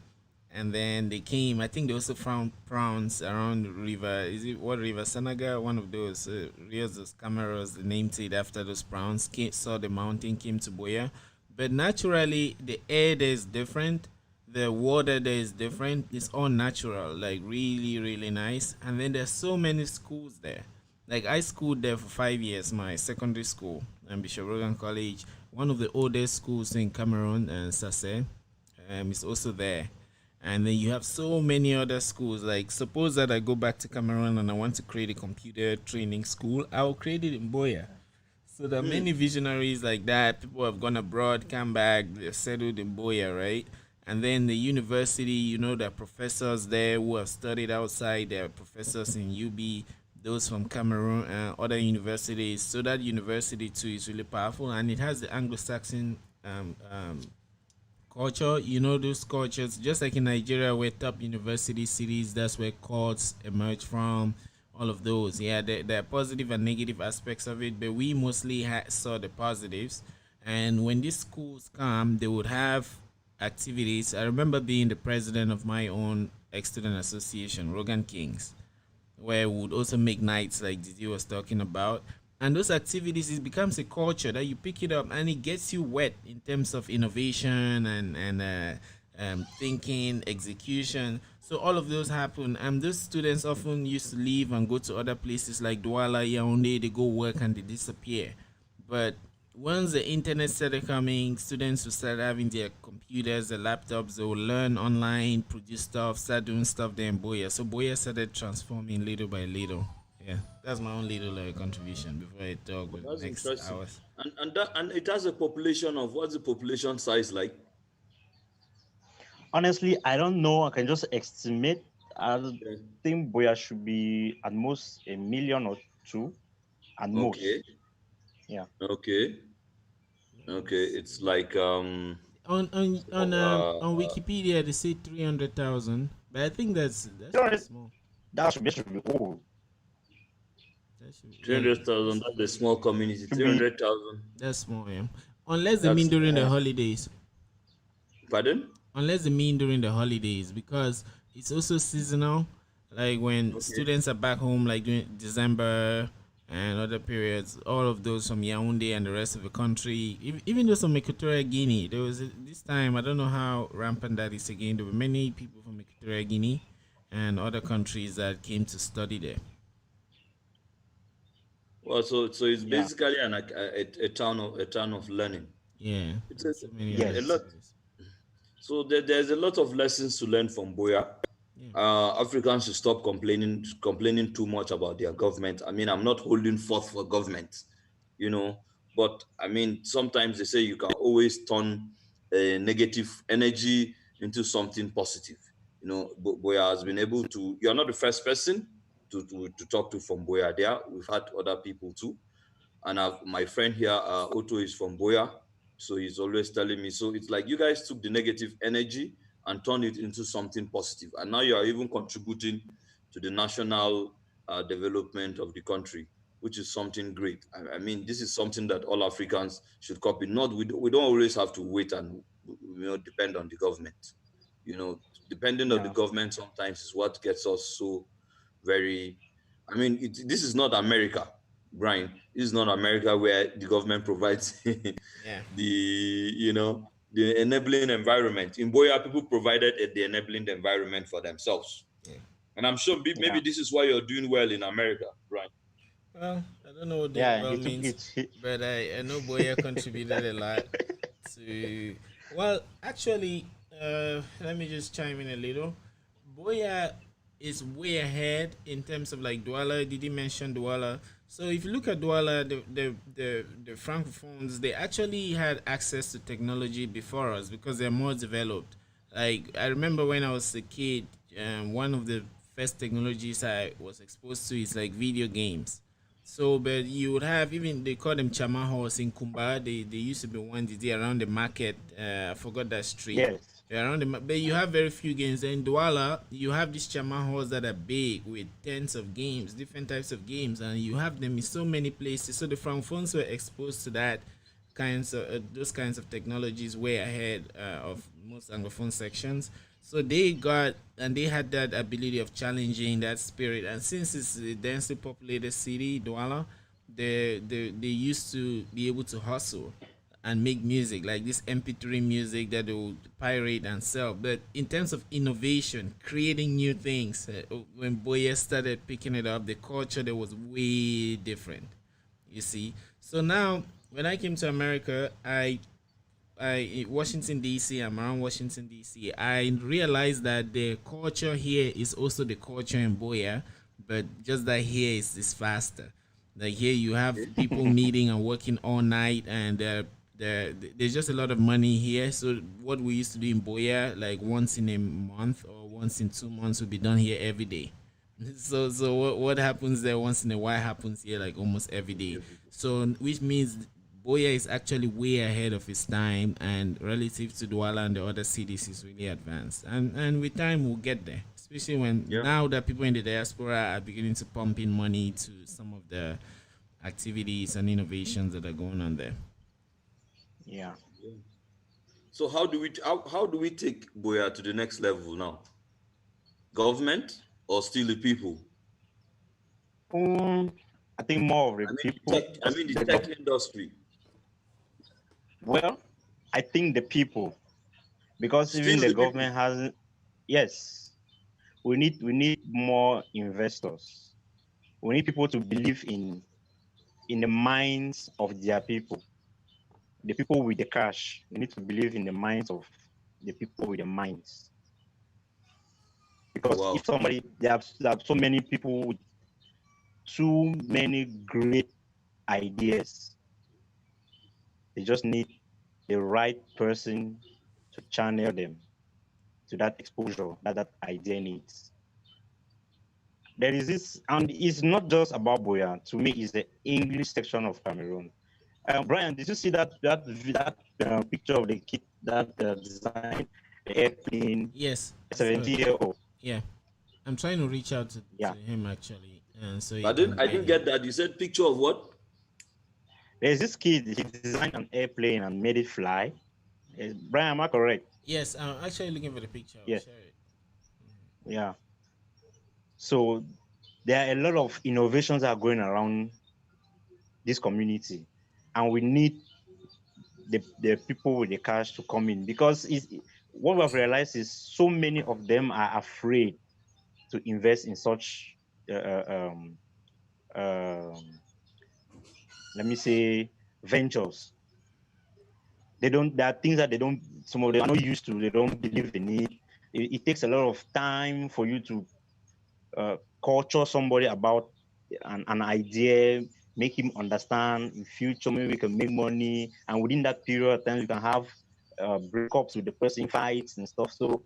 and then they came. I think they also found prawns around the river. Is it what river? Senegal, one of those Rios dos Camaros, named it after those prawns. Saw the mountain, came to Boya, but naturally the air there is different. The water there is different. It's all natural, like really, really nice. And then there's so many schools there. Like I schooled there for 5 years, my secondary school, and Bishop Rogan College, one of the oldest schools in Cameroon, and Sase, is also there. And then you have so many other schools. Like suppose that I go back to Cameroon and I want to create a computer training school, I will create it in Boya. So there are Mm. many visionaries like that. People have gone abroad, come back, they're settled in Boya, right? And then the university, there are professors there who have studied outside. There are professors in UB, those from Cameroon and other universities. So that university too is really powerful, and it has the Anglo-Saxon culture. Those cultures, just like in Nigeria, where top university cities, that's where courts emerge from. All of those, yeah, there are positive and negative aspects of it, but we mostly saw the positives. And when these schools come, they would have activities. I remember being the president of my own ex-student association, Rogan Kings, where we would also make nights like Didi was talking about. And those activities, it becomes a culture that you pick it up and it gets you wet in terms of innovation and thinking, execution. So all of those happen. And those students often used to leave and go to other places like Douala, Yaoundé. They go work and they disappear. But once the internet started coming, students will start having their computers, their laptops. They will learn online, produce stuff, start doing stuff there in Boya. So Boya started transforming little by little. Yeah, that's my own little contribution before I talk with That's next interesting. hours. And it has a population of what's the population size like? Honestly, I don't know. I can just estimate. I Yeah. think Boya should be at most a million or two, at most. Okay. Yeah. Okay. Okay. Nice. It's like On Wikipedia they say 300,000, but I think that should be 300, small. that should be old. That should be, yeah, 300,000. That's a small community. Should be 300,000. that's small, yeah. Unless they mean That's during the small. holidays. Pardon? Unless they mean during the holidays, because it's also seasonal, like when Okay. students are back home, like during December and other periods, all of those from Yaoundé and the rest of the country, even those from Equatorial Guinea. There was this time, I don't know how rampant that is again. There were many people from Equatorial Guinea, and other countries that came to study there. Well, so it's Yeah. basically a town of learning. Yeah, It's and so many other a Yes. lot. activities. So there's a lot of lessons to learn from Boya. Yeah, Africans should stop complaining too much about their government. I mean, I'm not holding forth for government, you know, but I mean, sometimes they say you can always turn a negative energy into something positive. You know, Boya has been able to. You're not the first person to talk to from Boya. There, we've had other people too, and my friend here, Otto, is from Boya, so he's always telling me. So it's like you guys took the negative energy and turned it into something positive, and now you are even contributing to the national development of the country, which is something great. I mean, this is something that all Africans should copy. Not we don't always have to wait and depend on the government. You know, depending on the Yeah. government sometimes is what gets us so very. I mean, this is not America, Brian. This is not America where the government provides yeah, the enabling environment. In Boya, people provided the enabling environment for themselves, yeah. and I'm sure maybe Yeah. this is why you're doing well in America, Brian. Well, I don't know what doing Yeah. well It took means, it. but I know Boya contributed a lot to. Well, actually, let me just chime in a little. Boya is way ahead in terms of like Douala. Did he mention Douala? So if you look at Douala, the francophones, they actually had access to technology before us because they're more developed. Like I remember when I was a kid, one of the first technologies I was exposed to is like video games. So, but you would have even they call them chama halls in Kumba. They used to be one there around the market. I forgot that street. Yes. Around but you have very few games. In Douala, you have these chama halls that are big with tens of games, different types of games, and you have them in so many places. So the francophones were exposed to that kinds of those kinds of technologies way ahead of most anglophone sections. So they got and they had that ability of challenging that spirit. And since it's a densely populated city, Douala, they used to be able to hustle and make music like this MP3 music that they would pirate and sell. But in terms of innovation, creating new things, when Boye started picking it up, the culture there was way different. You see, so now when I came to America, Washington D.C. I'm around Washington D.C. I realized that the culture here is also the culture in Boya, but just that here is faster. Like here, you have people meeting and working all night, and there's just a lot of money here. So what we used to do in Boya, like once in a month or once in 2 months, would be done here every day. So what happens there once in a while happens here like almost every day. So which means Boya is actually way ahead of its time, and relative to Douala and the other cities is really advanced. And with time we'll get there. Especially when Yeah. now that people in the diaspora are beginning to pump in money to some of the activities and innovations that are going on there. Yeah. So how do we take Boya to the next level now? Government or still the people? Um, I think more of the I mean, people. the tech industry. Well, I think the people, because even Still the the people. government hasn't. Yes, we need more investors. We need people to believe in the minds of their people. The people with the cash. We need to believe in the minds of the people with the minds. Because Wow. if somebody there are so many people with too many great ideas, they just need the right person to channel them to that exposure that idea needs. There is this, and it's not just about Boya. To me, it's the English section of Cameroon. Brian, did you see that picture of the kid that designed the airplane, Yes, a I saw it. 70-year-old? Yeah, I'm trying to reach out to Yeah, him actually, and so I you didn't can I get didn't him. get that. You said picture of what? there's this kid. He designed an airplane and made it fly. Brian, am I correct? Yes, I'm actually looking for the picture. I'll Yeah, share it. yeah. So there are a lot of innovations that are going around this community, and we need the people with the cash to come in, because what we've realized is so many of them are afraid to invest in such uh, um, um, let me say ventures. They don't. There are things that they don't. Some of them are not used to. They don't believe they need. It takes a lot of time for you to culture somebody about an idea, make him understand in future. Maybe we can make money, and within that period of time, you can have breakups with the person, fights and stuff. So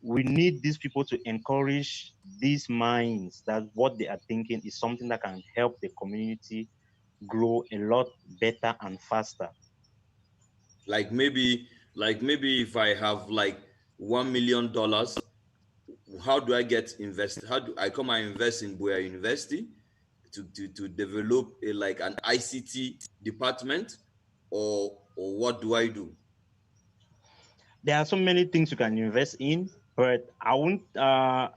we need these people to encourage these minds that what they are thinking is something that can help the community grow a lot better and faster. Like maybe if I have like $1 million, how do I get invest? How do I come and invest in Boya University to develop a like an ICT department, or what do I do? There are so many things you can invest in, but I won't. The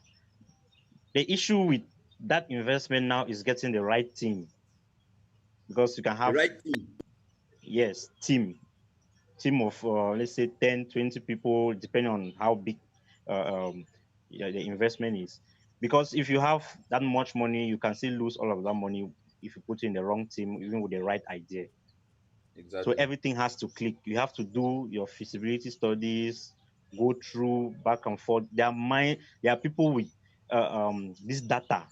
issue with that investment now is getting the right team, because you can The have, right thing. yes, team of let's say 10, 20 people, depending on how big yeah, the investment is. Because if you have that much money, you can still lose all of that money if you put in the wrong team, even with the right idea. So Exactly. everything has to click. You have to do your feasibility studies, go through back and forth. There are people with this data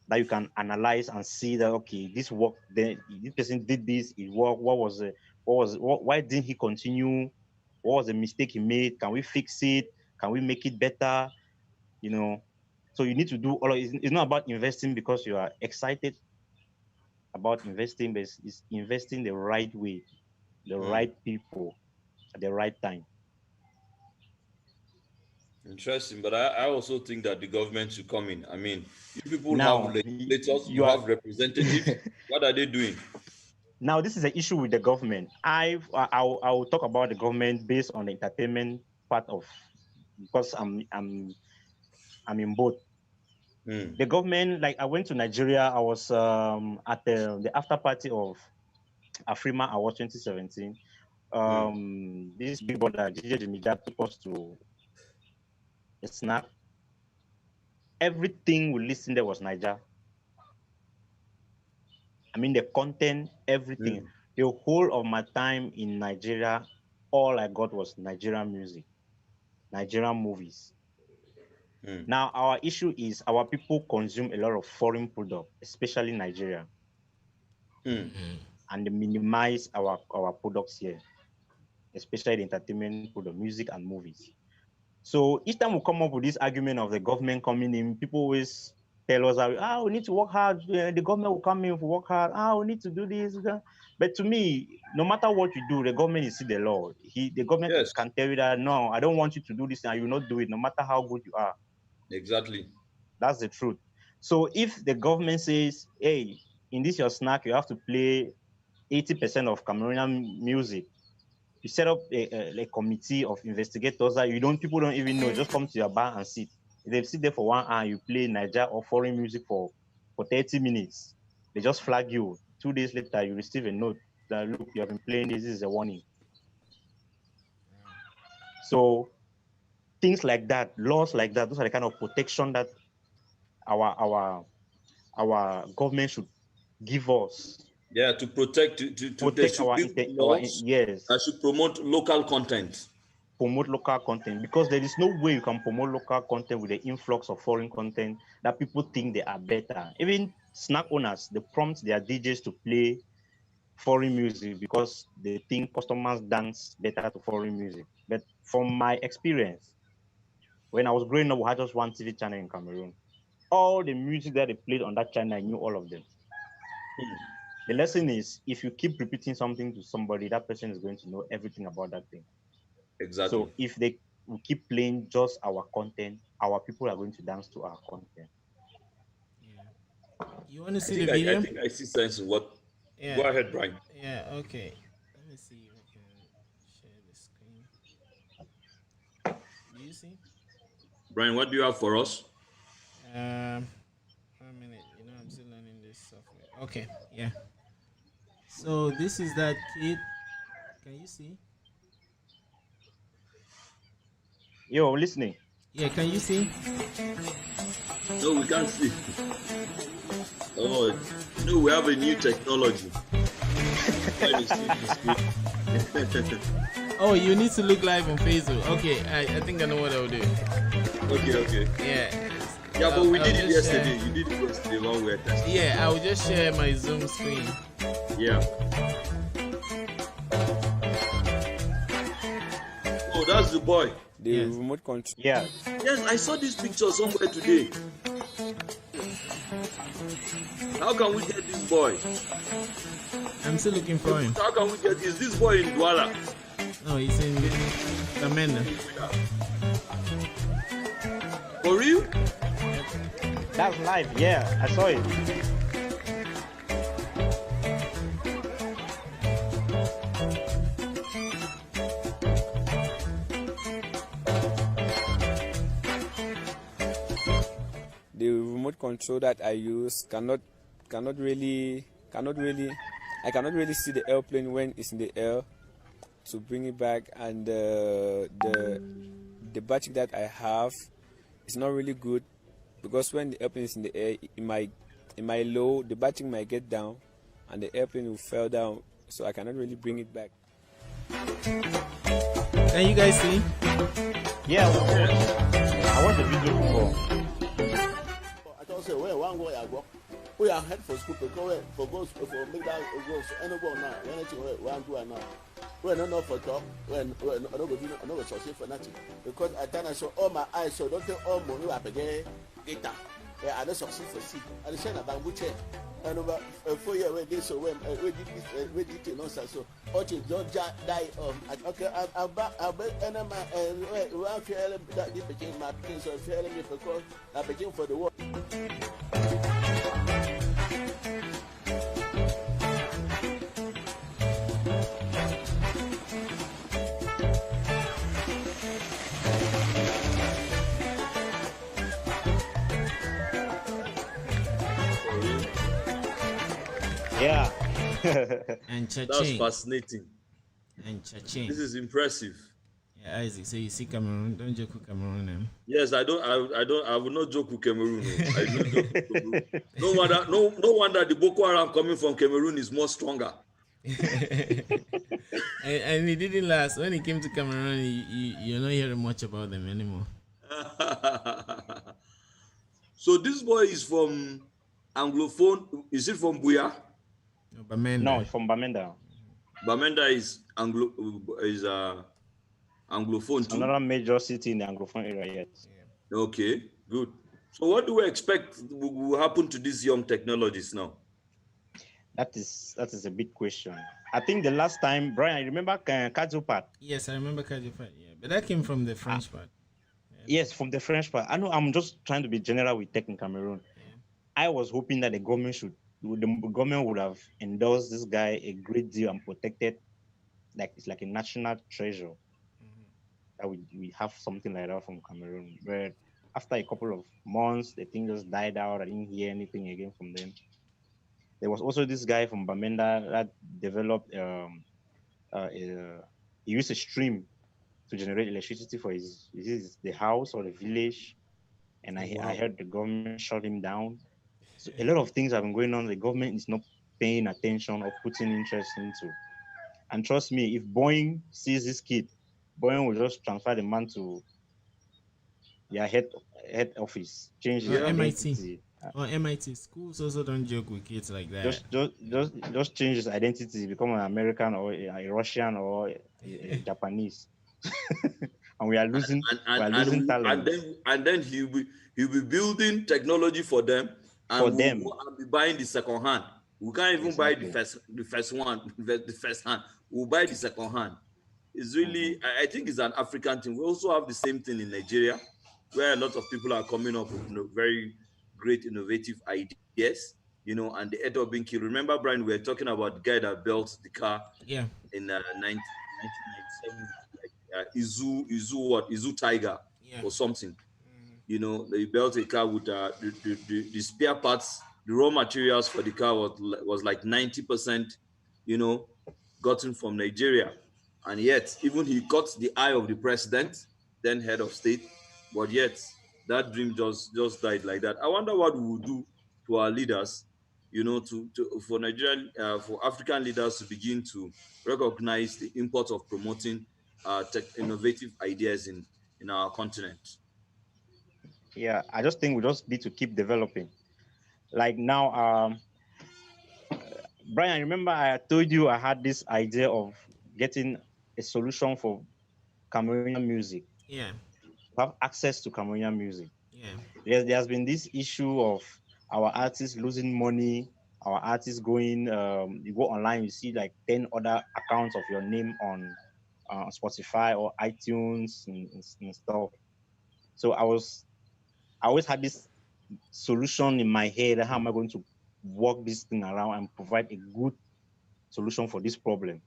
that you can analyze and see that, okay, this work, then this person did this, it worked. Why didn't he continue? What was the mistake he made? Can we fix it? Can we make it better? You know, so you need to do all of it. It's not about investing because you are excited about investing, but it's investing the right way, the Hmm. right people at the right time. Interesting, but I also think that the government should come in. I mean, you people have Now legislators, you you are have representatives. What are they doing? now this is an issue with the government. I will talk about the government based on the entertainment part of, because I'm in both. Hmm. The government, like I went to Nigeria, I was at the after party of Afrima Award 2017. Hmm. This big brother DJ Jimija took us to a snack. Everything we listened there was Niger. I mean the content, everything. Hmm. The whole of my time in Nigeria, all I got was Nigerian music, Nigerian movies. Hmm. Now our issue is our people consume a lot of foreign product, especially Nigeria, Hmm. and they minimize our products here, especially the entertainment product, music and movies. So each time we come up with this argument of the government coming in, people always tell us, we need to work hard. The government will come in if we work hard. We need to do this. But to me, no matter what you do, the government is still the law. The government Yes, can tell you that, no, I don't want you to do this, and you will not do it, no matter how good you are. exactly. That's the truth. So if the government says, hey, in this your snack, you have to play 80% of Cameroonian music, you set up a committee of investigators that people don't even know, just come to your bar and sit. If they sit there for 1 hour, you play Niger or foreign music for 30 minutes. They just flag you. 2 days later, you receive a note that, look, you have been playing this is a warning. So things like that, laws like that, those are the kind of protection that our our our government should give us. Yeah, to protect, they Protect should our give our laws yes, that should promote local content. promote local content, because there is no way you can promote local content with the influx of foreign content that people think they are better. Even snack owners, they prompt their DJs to play foreign music because they think customers dance better to foreign music. But from my experience, when I was growing up, we had just one TV channel in Cameroon. All the music that they played on that channel, I knew all of them. Hmm. The lesson is, if you keep repeating something to somebody, that person is going to know everything about that thing. Exactly. So if they we keep playing just our content, our people are going to dance to our content. Yeah. You want to I see the think I video? think I see sense in what. Go Yeah. ahead, Brian. Yeah. Okay. Let me see if I can share the screen. Do you see? Brian, what do you have for us? Um, 1 minute. I'm still learning this software. Okay. Yeah. So this is that kid. Can you see? Yo, listening. Yeah, can you see? No, we can't see. Oh, we have a new technology. Oh, you need to look live on Facebook. Okay, I think I know what I'll do. Okay. Yeah. Yeah, but we did it yesterday. You did it yesterday while we were testing. Yeah, I will just share my Zoom screen. Yeah. Oh, that's the boy. The remote control. Yeah. Yes, I saw this picture somewhere today. How can we get this boy? I'm still looking for him. How can we get this boy in Douala? No, he's in Kamenda. For real? That's live. Yeah, I saw it. The remote control that I use cannot really I cannot really see the airplane when it's in the air to bring it back, and the battery that I have is not really good, because when the airplane is in the air, in my low, the battery might get down and the airplane will fall down, so I cannot really bring it back. Can you guys see? Yeah, I watched the video before. I don't say where one way I go. We are head for school because for make that go so any go now. Anything one do now. When not for talk, when I don't go do I don't succeed for nothing. Because I turn so all my eyes so don't take all money up again data. Yeah, I don't succeed for see. I say na bamboo chair. And over 4 years where this so when we did it nonsense so all things don't die okay I'll back and I'm feeling that this became my pin so feeling me because I became for the world. Yeah. And That's cha-ching. fascinating. And cha-ching. This is impressive. Yeah, Isaac, so you see Cameroon. Don't joke with Cameroon. Yes, I will not joke with Cameroon. I don't joke with Cameroon. No wonder the Boko Haram coming from Cameroon is more stronger. and he didn't last. When he came to Cameroon, you're not hearing much about them anymore. So this boy is from Anglophone. Is it from Buya? No, Bamenda. No, it's from Bamenda. Bamenda is Anglophone too. Another major city in the Anglophone area, yes. Okay, good. So what do we expect will happen to these young technologies now? That is a big question. I think the last time, Brian, I remember Kazupat. Yes, I remember Kajipat. Yeah, but that came from the French part. Yes, from the French part. I know I'm just trying to be general with tech in Cameroon. Yeah. I was hoping that the government would have endorsed this guy a great deal and protected, like it's like a national treasure. That we have something like that from Cameroon. But after a couple of months, the thing just died out. I didn't hear anything again from them. There was also this guy from Bamenda that developed he used a stream to generate electricity for the house or the village, and I heard the government shut him down. So a lot of things have been going on. The government is not paying attention or putting interest into. And trust me, if Boeing sees this kid, Boeing will just transfer the man to their head office, change his MIT. identity. Or MIT. Schools also don't joke with kids like that. Just change his identity, become an American or a Russian or a Japanese. And we are losing talent. And then he'll be building technology for them, and we'll be buying the second hand. We can't even buy the first hand. We'll buy the second hand. It's really, I think it's an African thing. We also have the same thing in Nigeria, where a lot of people are coming up with very great innovative ideas, and the end up being killed. Remember, Brian, we were talking about the guy that built the car in 1997, Izu Tiger or something. They built a car with the spare parts, the raw materials for the car was like 90%, gotten from Nigeria. And yet, even he caught the eye of the president, then head of state, but yet that dream just died like that. I wonder what we will do to our leaders, to for Nigerian for African leaders to begin to recognize the import of promoting innovative ideas in our continent. Yeah, I just think we just need to keep developing. Like now, Brian, remember I told you I had this idea of getting a solution for Cameroonian music, Yeah. have access to Cameroonian music. Yeah. There's been this issue of our artists losing money, our artists going, you go online, you see like 10 other accounts of your name on Spotify or iTunes and stuff. So I always had this solution in my head. How am I going to work this thing around and provide a good solution for this problem?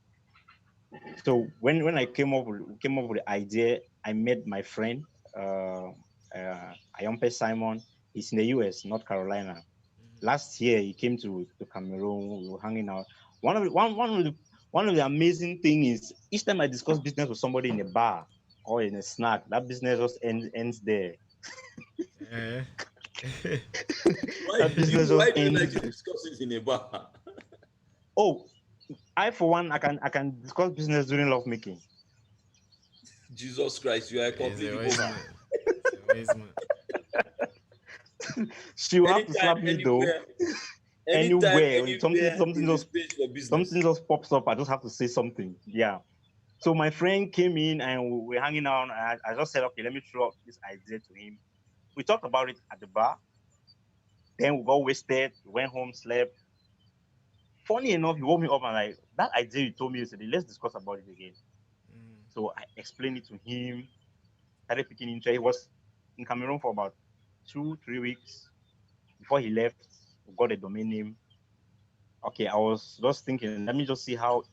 So when I came up with the idea, I met my friend, Ayompe Simon. He's in the US, North Carolina. Last year he came to Cameroon. We were hanging out. One of the amazing thing is each time I discuss business with somebody in a bar or in a snack, that business just ends there. Uh, That business Why just do you ends like to there. discuss it in a bar? Oh, I for one, I can discuss business during love making. Jesus Christ, you are a he's a complete wise woman. man. He's a wise man. She will have to Anytime, slap me though. anywhere, anytime, Anywhere when anywhere something is a just stage for business. pops up, I just have to say something. Yeah. So my friend came in and we were hanging out. And I just said, okay, let me throw up this idea to him. We talked about it at the bar. Then we got wasted. We went home, slept. Funny enough, he woke me up and like, that idea you told me yesterday, let's discuss about it again. So I explained it to him, started picking interest. He was in Cameroon for about 2-3 weeks before he left. We got a domain name. Okay, I was just thinking, let me just see how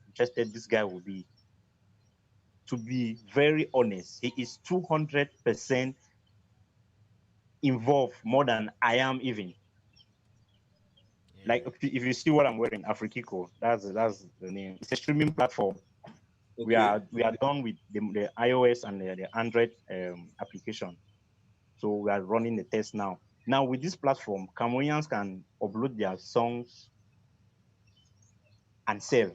interested this guy will be. To be very honest, he is 200% involved more than I am even. Yeah. Like if you see what I'm wearing, Africkiko, that's the name. It's a streaming platform. Okay. We are done with the iOS and the Android application. So we are running the test now. Now with this platform, Cameroonians can upload their songs and sell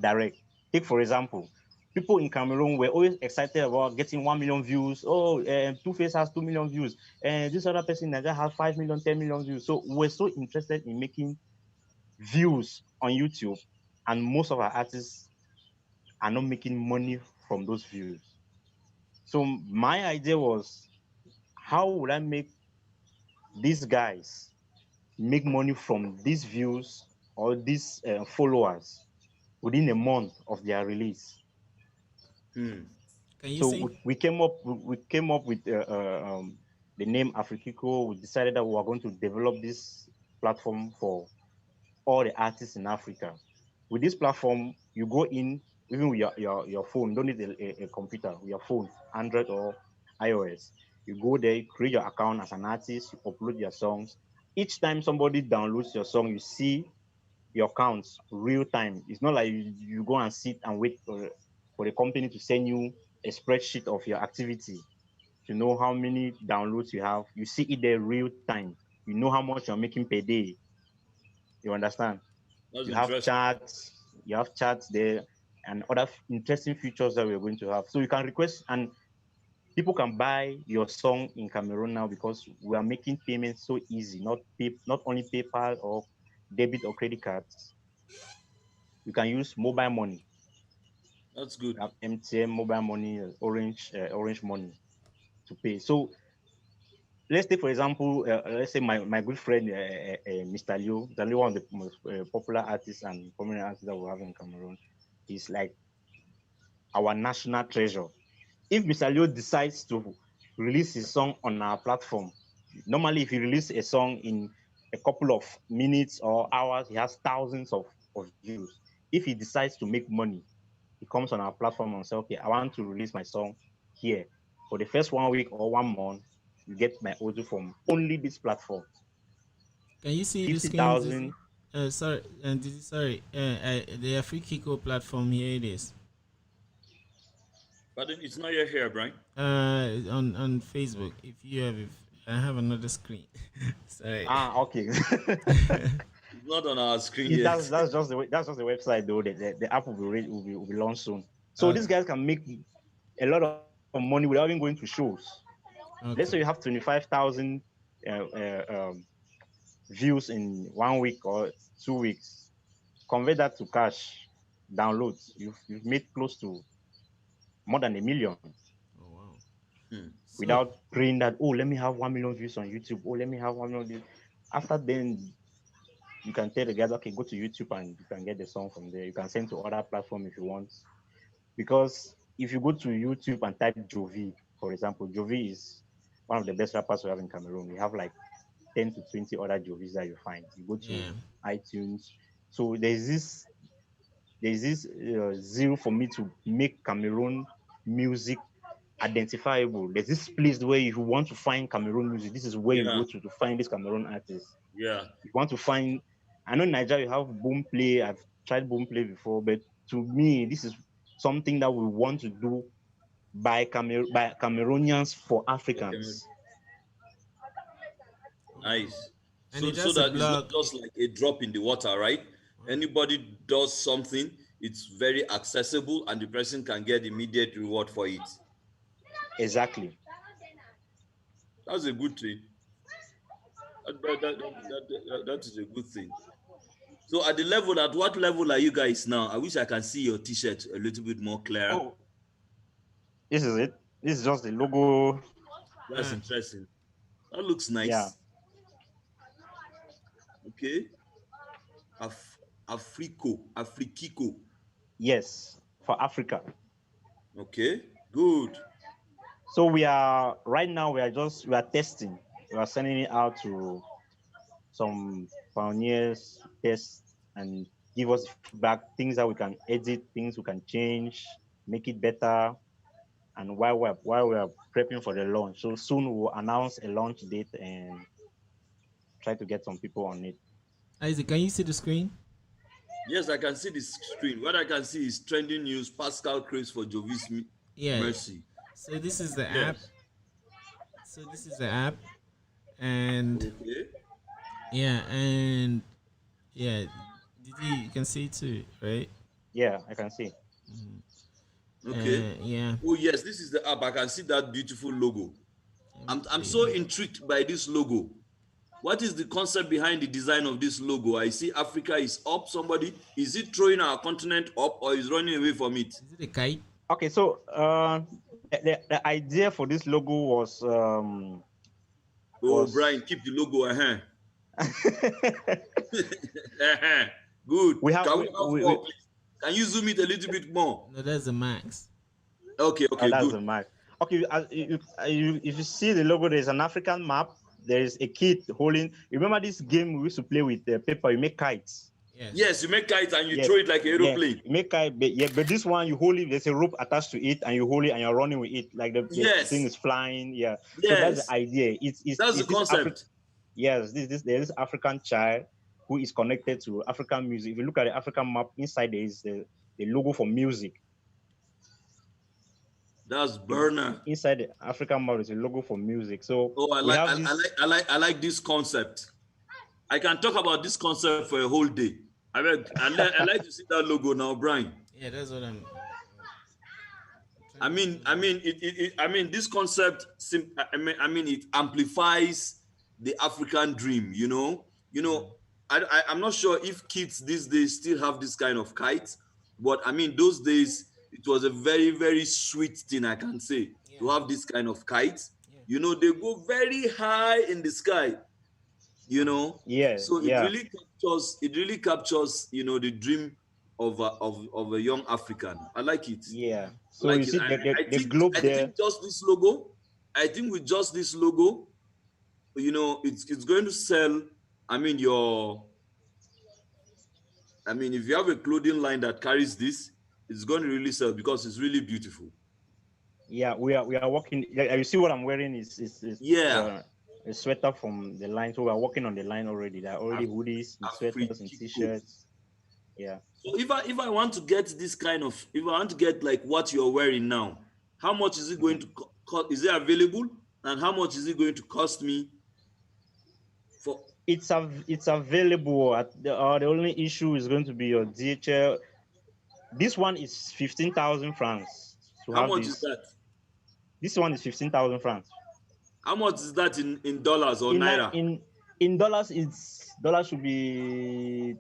direct. Take for example, people in Cameroon were always excited about getting 1 million views. Oh, Two-Face has 2 million views, and this other person in Nigeria has 5 million, 10 million views. So we're so interested in making views on YouTube, and most of our artists are not making money from those views. So my idea was, how would I make these guys make money from these views or these followers within a month of their release? Hmm. Can you So sing? we came up with the name Africkiko. We decided that we were going to develop this platform for all the artists in Africa. With this platform, you go in even with your phone. You don't need a computer. With your phone, Android or iOS. You go there, you create your account as an artist. You upload your songs. Each time somebody downloads your song, you see your counts real time. It's not like you go and sit and wait for the company to send you a spreadsheet of your activity to know how many downloads you have. You see it there real time. You know how much you're making per day. You understand? That's You have interesting. charts there and other interesting features that we're going to have. So you can request and people can buy your song in Cameroon now because we are making payments so easy, not only PayPal or debit or credit cards. You can use mobile money. That's good. You have MTN mobile money, Orange money to pay. So let's take for example, let's say my good friend Mr. Leo, one of the most popular artists and prominent artists that we have in Cameroon. He's like our national treasure. If Mr. Leo decides to release his song on our platform, normally if he releases a song in a couple of minutes or hours, he has thousands of views. If he decides to make money, he comes on our platform and says, okay, I want to release my song here. For the first 1 week or 1 month, you get my audio from only this platform. Can you see the screen? 50,000. Sorry, the Africkiko platform. Here it is. But it's not yet here, Brian. On Facebook. If you have, if I have another screen. Sorry. Okay. It's not on our screen yet. That's just the website though. The app will be launched soon. So these guys can make a lot of money without even going to shows. Okay. Let's say you have 25,000 views in 1 week or 2 weeks. Convert that to cash downloads. You've made close to more than 1 million. Oh wow. Without praying that, oh, let me have 1 million views on YouTube. Oh, let me have 1 million views. After then, you can tell the guys, okay, go to YouTube and you can get the song from there. You can send to other platforms if you want. Because if you go to YouTube and type Jovi, for example, Jovi is one of the best rappers we have in Cameroon. We have like 10 to 20 other Jovis that you find. You go to iTunes. So there's this zeal for me to make Cameroon music identifiable. There's this place where if you want to find Cameroon music, this is where you go to find this Cameroon artist. Yeah. You want to find, I know in Nigeria you have Boomplay. I've tried Boomplay before, but to me, this is something that we want to do by Cameroonians for Africans. Nice. And so that it's not just like a drop in the water, right? Anybody does something, it's very accessible and the person can get immediate reward for it. Exactly. That's a good thing. That is a good thing. So at what level are you guys now? I wish I can see your t-shirt a little bit more clear. Oh, this is it. This is just the logo. That's interesting. That looks nice. Yeah. Okay. Africkiko. Yes, for Africa. Okay, good. So we are testing. We are sending it out to some pioneers, test and give us feedback, things that we can edit, things we can change, make it better. And while we're prepping for the launch, so soon we'll announce a launch date and try to get some people on it. Isaac, can you see the screen? Yes, I can see the screen. What I can see is trending news. Pascal craves for Jovi's mercy. So this is the app. And you can see it too, right? Yeah, I can see. Okay. Oh yes, this is the app. I can see that beautiful logo. I'm so intrigued by this logo. What is the concept behind the design of this logo? I see Africa is up. Somebody, is it throwing our continent up or is running away from it? Is it a kite? Okay, so the idea for this logo was Brian, keep the logo. Good. Can you zoom it a little bit more? No, that's the max. Okay, that's good. The max. Okay, if you see the logo, there's an African map. There is a kid holding. Remember this game we used to play with paper? You make kites. Yes, you make kites and you throw it like an aeroplane. Yeah, you make kite, but this one you hold it. There's a rope attached to it, and you hold it and you're running with it, like the thing is flying. Yeah. So that's the idea. That's the concept. There's this African child who is connected to African music. If you look at the African map, inside there is the logo for music. That's burner. Inside the African map is a logo for music. So I like this concept. I can talk about this concept for a whole day. I like to see that logo now, Brian. Yeah, that's what I'm. I mean, this concept. It amplifies the African dream. I'm not sure if kids these days still have this kind of kites, but I mean, those days it was a very, very sweet thing, I can say, to have this kind of kites. They go very high in the sky. So it really captures the dream of a young African. I like it. Yeah. So you see the globe there. I think just this logo. I think with just this logo, it's going to sell. If you have a clothing line that carries this, it's going to really sell because it's really beautiful. Yeah, we are working. You see what I'm wearing is a sweater from the line. So we are working on the line already. There are already hoodies, and sweaters, and t-shirts. Yeah. So if I want to get this kind of, if I want to get like what you're wearing now, how much is it going to cost? Is it available? And how much is it going to cost me for? It's available. The only issue is going to be your DHL. This one is 15,000 francs to How have much is this. that? This one is 15,000 francs. How much is that in dollars or naira? In dollars, dollars should be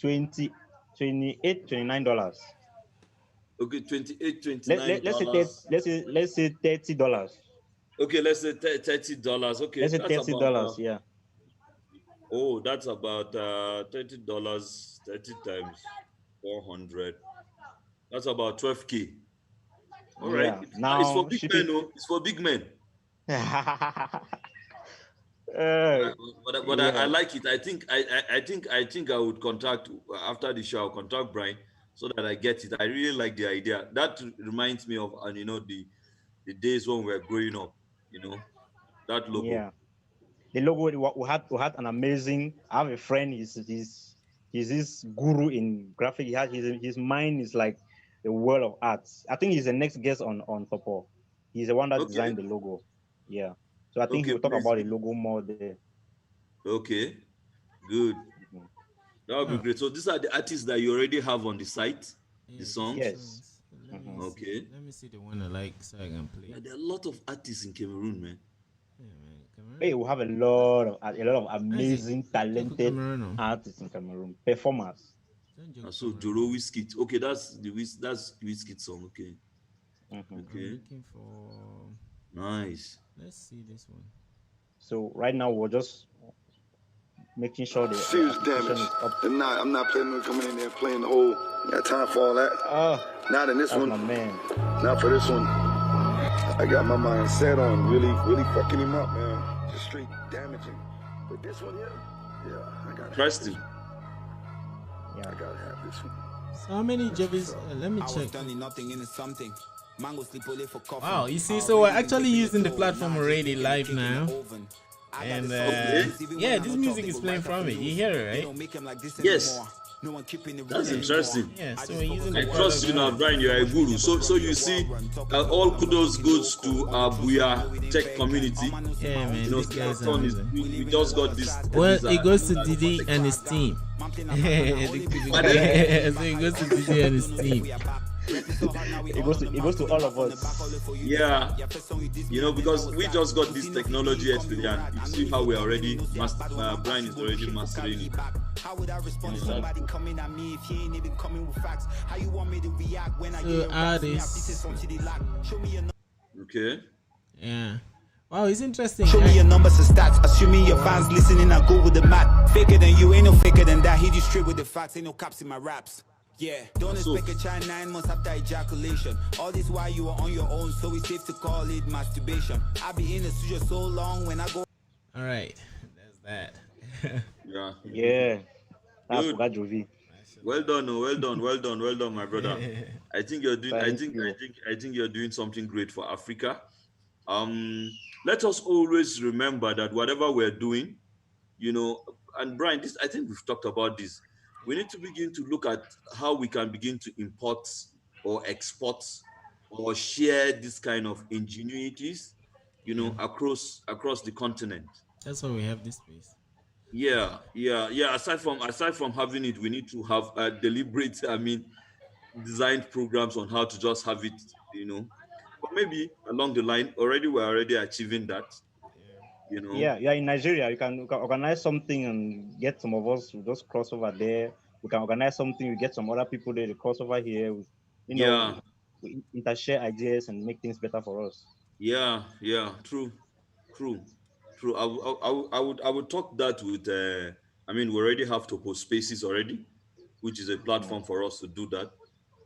20, 28, $29. Okay, 28, Let's say $29. let's say $30. Okay, let's say $30. Okay, Let's say that's about $30. Yeah. oh, that's about $30, 30 times 400. That's about 12K. All right. Yeah. It's for Now big shipping. men, oh. It's for big men. uh, But I yeah. like it. I think I would contact after the show. I'll contact Brian so that I get it. I really like the idea. That reminds me of and the days when we were growing up. That logo. Yeah. The logo we had an amazing. I have a friend. He's this guru in graphic. His mind is like a world of arts. I think he's the next guest on Topoh. He's the one that Okay. designed the logo. Yeah. So I think he Okay, will talk please. about the logo more there. Okay. Good. Mhm. That would be Oh, great. So these are the artists that you already have on the site, the yeah, these are songs. Yes. songs. Let me Mhm. see. Okay. Let me see the one I like so I can play. Yeah, there are a lot of artists in Cameroon, man. Yeah, man. Hey, Cameroon. we have a lot of Isaac, amazing, don't joke talented Cameroon. No. artists in Cameroon, performers. Don't joke And so Cameroon. Joro Whiskey. Okay, that's the Whiskey song. Okay. Mhm. I'm Okay. looking for. Nice. Let's see this one. So right now we're just making sure the Serious application damage. is up. I'm not planning on coming in there and playing the whole. Got time for all that. Not in this That's one. my man. Not for this one. I got my mind set on really fucking him up, man. Just straight damaging. But this one, yeah, I got Interesting. I Yeah. gotta have this one. So how many Javis? Let me I was check. turning nothing into something. Mango sleep only for coffee. Wow, you see, so we're actually using the platform already live now. And yeah, this music is playing from it. You hear it, right? Yes. That's interesting. Yeah, so we're using I the trust you now, product. Brian. You're a guru. So you see, all kudos goes to our Booyah tech community. Yeah, man, these guys are amazing. we just got this. Well, this, it goes to Didi and his team. So it goes to Didi and his team. It goes to all of us. Yeah, because we just got this technology yesterday, and you see how we're already Brian is already mastering it. How would I respond to somebody coming at me if he ain't even coming with facts? How you want me to react when I So get artists. Show me your Okay. Yeah. Wow, it's interesting. Show me your numbers and stats. Assuming your fans listening, I go with the math. Faker than you, ain't no faker than that. Hit you straight with the facts, ain't no caps in my raps. Yeah, don't expect a child 9 months after ejaculation. All this while you are on your own, so it's safe to call it masturbation. I be in the studio so long when I go. All right, that's that. Yeah. Yeah. That's Good. Jovi. Well done, my brother. I think you're doing. Thank you. I think you're doing something great for Africa. Let us always remember that whatever we're doing, and Brian, I think we've talked about this. We need to begin to look at how we can begin to import or export or share this kind of ingenuities, across the continent. That's why we have this space. Yeah. Aside from having it, we need to have a deliberate, designed programs on how to just have it. But maybe along the line, we're already achieving that. Yeah, in Nigeria, we can organize something and get some of us to just cross over there. We can organize something, we get some other people there to cross over here. Yeah, We intershare ideas and make things better for us. yeah, true. I would talk that with. We already have Topoh Spaces already, which is a Mm, platform for us to do that.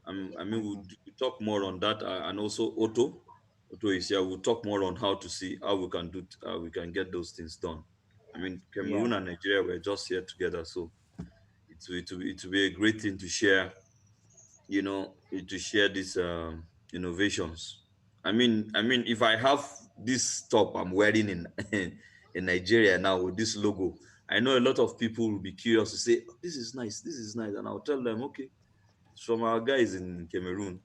mhm. We'll talk more on that, and also Otto is here. We'll talk more on how to see how we can we can get those things done. Yeah, Cameroon and Nigeria were just here together, so it will be a great thing to share. To share these innovations. If I have this top I'm wearing in in Nigeria now with this logo, I know a lot of people will be curious to say, "Oh, this is nice, and I'll tell them, okay, it's from our guys in Cameroon.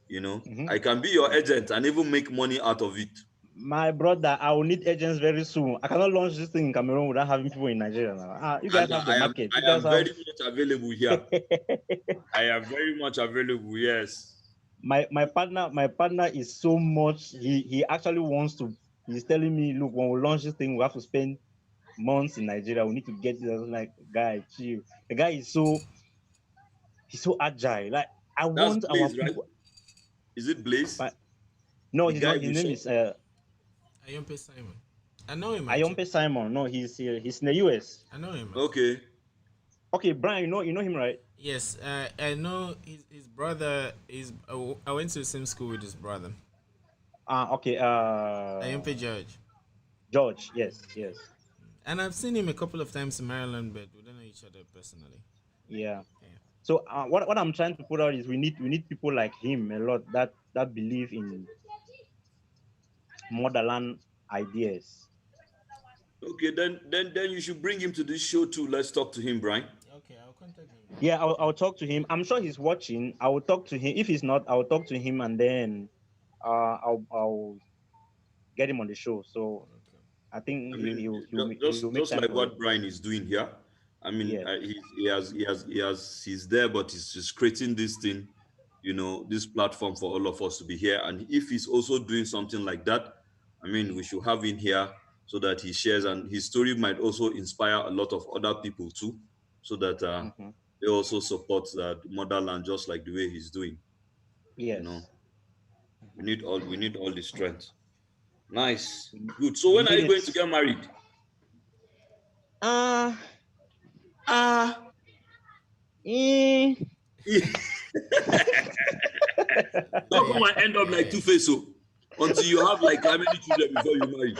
You know, Mhm. I can be your agent and even make money out of it. My brother, I will need agents very soon. I cannot launch this thing in Cameroon without having people in Nigeria now. You guys And have the market. You I guys am have. very much available here. I am very much available. Yes. My partner is so much. He actually wants to. He's telling me, look, when we launch this thing, we have to spend months in Nigeria. We need to get this. I was like, guy, chill. The guy is so. He's so agile. Like I That's want our Blaze, right? people. Is it Blaze? But no, The he's guy not. His we name shot? is Ayompe Simon. I know him. Actually. Ayompe Simon. No, he's in the US. I know him. Okay. Okay, Brian, you know him, right? Yes, I know his brother is. I went to the same school with his brother. Okay. Ayompe George. George. Yes. And I've seen him a couple of times in Maryland, but we don't know each other personally. Yeah. So what I'm trying to put out is we need people like him a lot that believe in motherland ideas. Okay, then you should bring him to this show too. Let's talk to him, Brian. Okay, I'll contact him. Yeah, I'll talk to him. I'm sure he's watching. I will talk to him. If he's not, I'll talk to him and then I'll get him on the show. So I think he'll just like what Brian is doing here. I mean, he's there, but he's just creating this thing, you know, this platform for all of us to be here. And if he's also doing something like that, I mean, we should have him here so that he shares, and his story might also inspire a lot of other people too, so that they also support the motherland just like the way he's doing. Yes. You know, we need all the strength. Nice, good. So when are you going to get married? Don't come and end up like Two-Face, so until you have like how many children before you marry.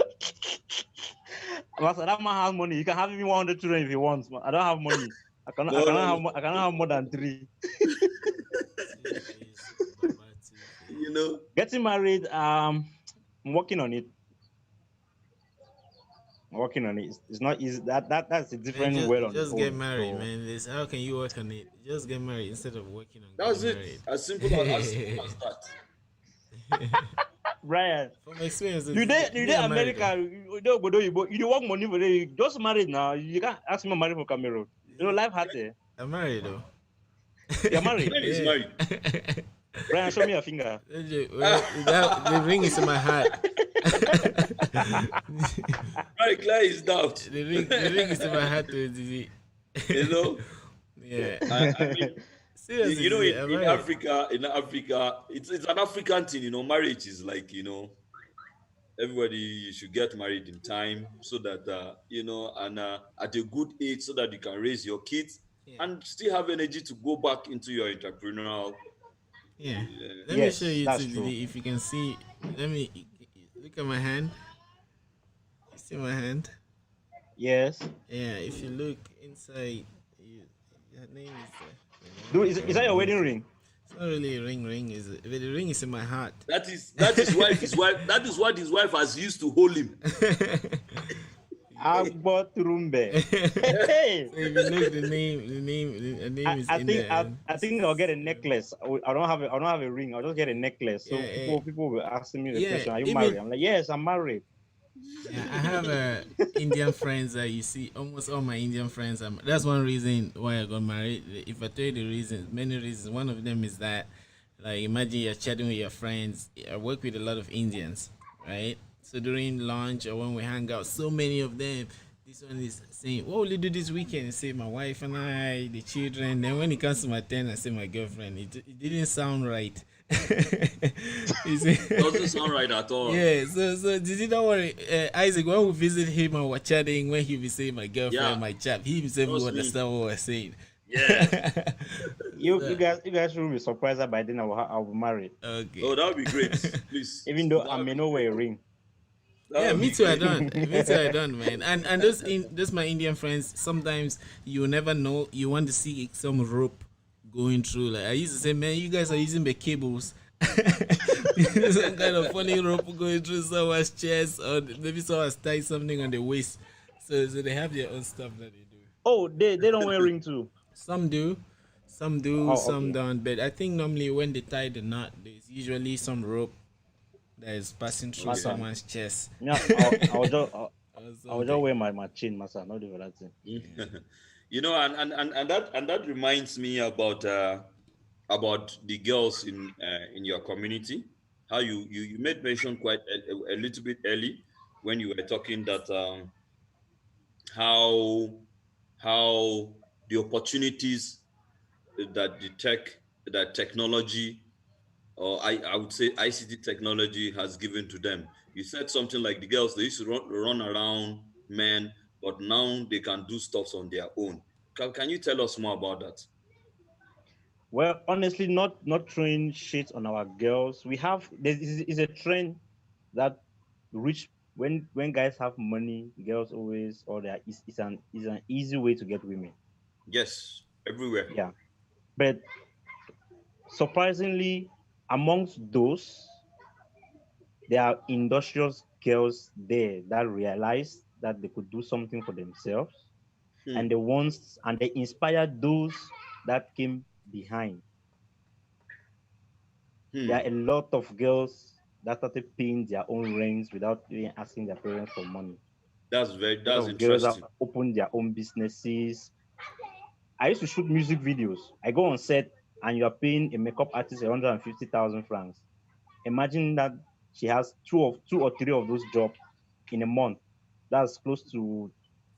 Master, that man has money. You can have even 100 children if he wants. I don't have money. I cannot have more than 3. You know, getting married. I'm working on it. It's not easy. That's a different man, way on. Just get married, man. How can you work on it? Just get married instead of working on. That's it. Married. As simple as that. Brian, from experience, you did America. You don't work money for it. You just married now. You can't ask me to marry for Cameroon. You know, life hard there. I'm married though. You're married. He's married. Brian, show me your finger. The ring is in my heart. Right, clear his doubt. The ring is in my heart. You know. Yeah. I mean, seriously, you know, in Africa, it's an African thing. You know, marriage is like, you know, everybody should get married in time so that you know, and at a good age, so that you can raise your kids and still have energy to go back into your entrepreneurial. Yeah. Let me show you if you can see. Let me look at my hand. You see my hand? Yes. Yeah. If you look inside, your name is. Dude, is that your wedding ring? It's not really a ring. Is it? The ring is in my heart. That is his wife. That is what his wife has used to hold him. Ebot Blaise. Hey. So if you look, the name is in there. I think I'll get a necklace. I don't have a ring. I'll just get a necklace. So people will ask me the question, "Are you married?" I'm like, "Yes, I'm married." Yeah, I have Indian friends that you see. Almost all my Indian friends. That's one reason why I got married. If I tell you the reasons, many reasons. One of them is that, like, imagine you're chatting with your friends. I work with a lot of Indians, right? So during lunch or when we hang out, so many of them, this one is saying, "What will you do this weekend?" I say, "My wife and I, the children." Then when it comes to my turn, I say, "My girlfriend." It didn't sound right. It doesn't sound right at all. Yeah, so did you not worry? Isaac, when we visit him and we're chatting, when he be saying my girlfriend, my chap, he himself will understand what we're saying. Yeah. You guys should be surprised that by then I'll be married. Okay. Oh, that would be great. Please. Even though I may not wear a ring. Yeah, me too. I don't, man. And those my Indian friends. Sometimes you never know. You want to see some rope going through. Like I used to say, man, you guys are using the cables. Some kind of funny rope going through someone's chest, or maybe someone's tied something on the waist. So they have their own stuff that they do. Oh, they don't wear ring too. Some do. Some do, Oh, some okay. don't. But I think normally when they tie the knot, there's usually some rope that is passing through Okay. Massa. someone's chest Yeah, or I'll just something. wear my chain, Massa. Not do for that thing. You know, and that reminds me about the girls in your community. How you made mention quite a little bit early when you were talking that how how the opportunities that the that technology, or I would say ICT technology, has given to them. You said something like the girls, they used to run around men, but now they can do stuff on their own. Can you tell us more about that? Well, honestly, not throwing shit on our girls. We have there is a trend that rich when guys have money, girls always or there is an easy way to get women. Yes, everywhere. Yeah, but surprisingly, amongst those, there are industrious girls there that realize that they could do something for themselves, Hmm, and the ones and they inspire those that came behind. There are hmm. a lot of girls that started paying their own rents without even asking their parents for money. A lot That's of girls that interesting. opened their own businesses. I used to shoot music videos. I go on set and you are paying a makeup artist 150,000 francs. Imagine that she has two or three of those jobs in a month. That's close to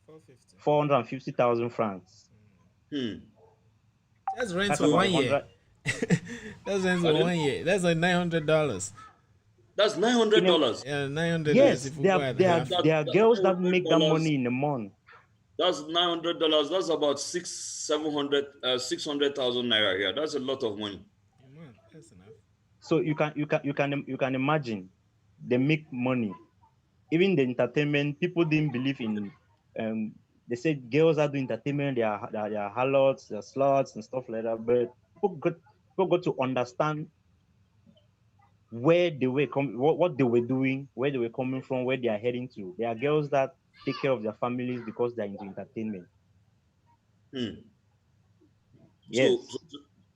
450. 450,000 francs. Hmm. That's rent That's for about So, 1 year. 100. That's rent for pardon? 1 year. That's like $900. That's nine In hundred a, dollars. Yeah, $900 yes, if we go at half. there are That's girls nine that hundred make that dollars. money in a month. That's $900. That's about 600,000 naira here. That's a lot of money. A month. That's enough. So you can imagine they make money. Even the entertainment, people didn't believe in. Um, they said girls that do entertainment, they are harlots, they are sluts and stuff like that. But people got to understand where they were what they were doing, where they were coming from, where they are heading to. There are girls that take care of their families because they're into entertainment. Hmm. So,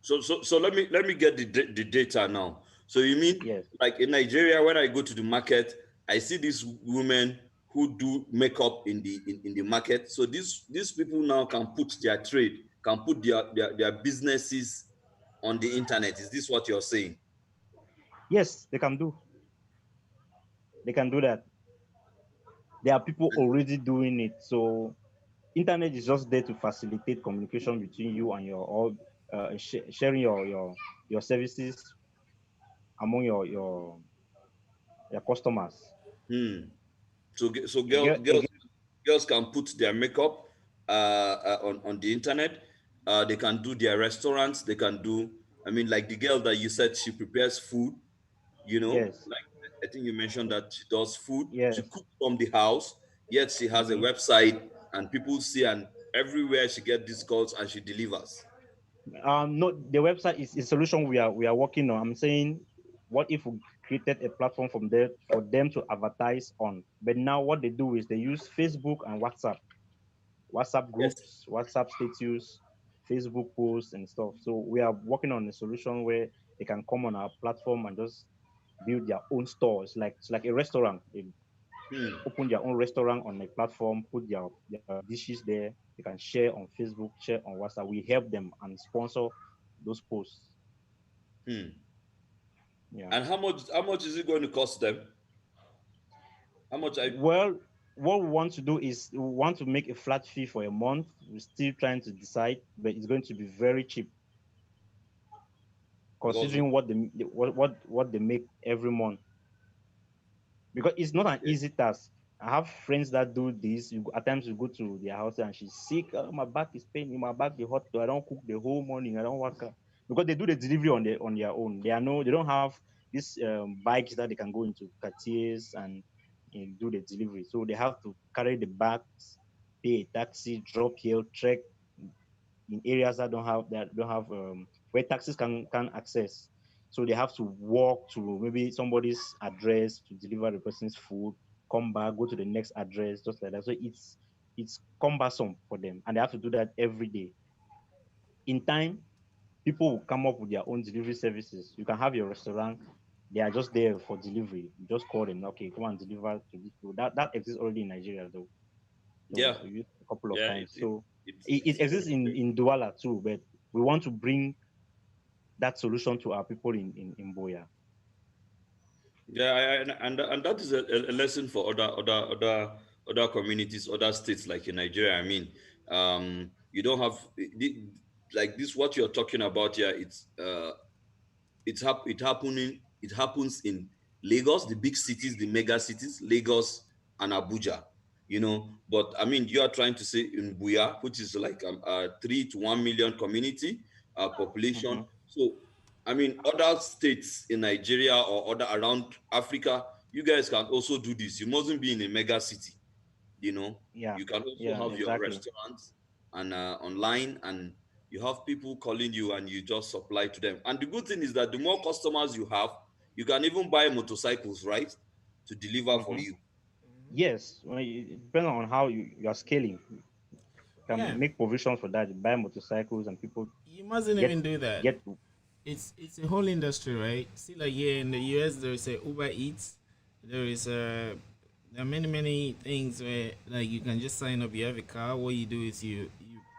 so, Yes, so let me get the data now. So you mean, yes, like in Nigeria, when I go to the market, I see these women who do makeup in the market. So these people now can put their trade, can put their businesses on the internet. Is this what you're saying? yes, they can do that. There are people already doing it. So internet is just there to facilitate communication between you and your all sharing your services among your customers. Hmm. So A girl, a girl, girls can put their makeup on the internet. They can do their restaurants. They can do. I mean, like the girl that you said, she prepares food. You know, yes, like I think you mentioned that she does food. She yes. cooks from the house. Yet she has a Mhm. website, and people see, and everywhere she gets these calls, and she delivers. No, the website is a solution we are working on. I'm saying, what if we created a platform from there for them to advertise on? But now what they do is they use Facebook and WhatsApp Yes. groups, WhatsApp status, Facebook posts and stuff. So we are working on a solution where they can come on our platform and just build their own stores. It's like a restaurant. They Hmm. open their own restaurant on a platform, put their dishes there. They can share on Facebook, share on WhatsApp. We help them and sponsor those posts. Hmm. Yeah. And how much is it going to cost them? How much I Well, what we want to do is we want to make a flat fee for a month. We're still trying to decide, but it's going to be very cheap because considering what they make every month. Because it's not an okay. easy task. I have friends that do this. At times you go to their house and she's sick. Oh, my back is paining. My back the hot. I don't cook the whole morning. I don't work because they do the delivery on their own. They don't have these bikes that they can go into Cartiers and do the delivery. So they have to carry the bags, pay a taxi, drop here, trek in areas that don't have where taxis can access. So they have to walk to maybe somebody's address to deliver the person's food, come back, go to the next address, just like that. So it's cumbersome for them, and they have to do that every day. In time, people will come up with their own delivery services. You can have your restaurant, they are just there for delivery. You just call them, okay, come and deliver to this people. That exists already in Nigeria though. So Yeah, we used a couple of yeah, times. So it's it exists in Douala too, but we want to bring that solution to our people in Boya. Yeah, and that is a lesson for other communities, other states like in Nigeria. I mean, you don't have like this. What you're talking about here, it happens in Lagos, the big cities, the mega cities, Lagos and Abuja. But I mean, you are trying to say in Buya, which is like a 3 to 1 million community population. Mm-hmm. So I mean, other states in Nigeria or other around Africa, you guys can also do this. You mustn't be in a mega city. Yeah, You can also yeah, have your exactly. restaurants and online, and you have people calling you and you just supply to them. And the good thing is that the more customers you have, you can even buy motorcycles, right, to deliver for Mm-hmm. you. Yes, well, it depends on how you are scaling. You Yeah, can make provisions for that. You buy motorcycles and people you mustn't get even do that. get. It's a whole industry, right? See, like here in the US, there is a Uber Eats. There is there are many things where like you can just sign up. You have a car. What you do is you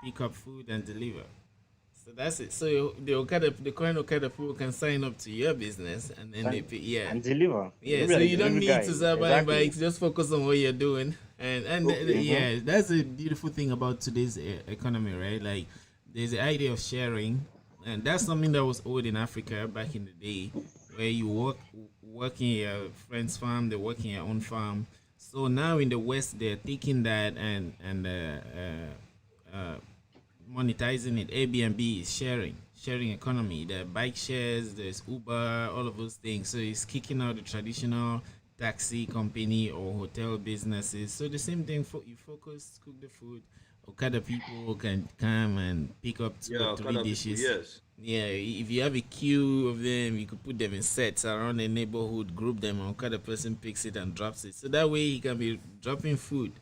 pick up food and deliver. So that's it. So the current Okada people can sign up to your business and then they pay. Yeah, And deliver. yeah. Maybe So like you don't delivery need guy. to start buying Exactly. bikes. Just focus on what you're doing. And Okay. yeah, that's a beautiful thing about today's economy, right? Like there's the idea of sharing, and that's something that was old in Africa back in the day, where you work in your friend's farm, they work in your own farm. So now in the West, they're taking that and monetizing it. Airbnb is sharing economy. The bike shares, there's Uber, all of those things. So it's kicking out the traditional taxi company or hotel businesses. So the same thing for you focus, cook the food. Okada people can come and pick up two Yeah, or three Okada people, dishes. yes. Yeah, if you have a queue of them, you could put them in sets around the neighborhood, group them, and Okada person picks it and drops it. So that way he can be dropping food.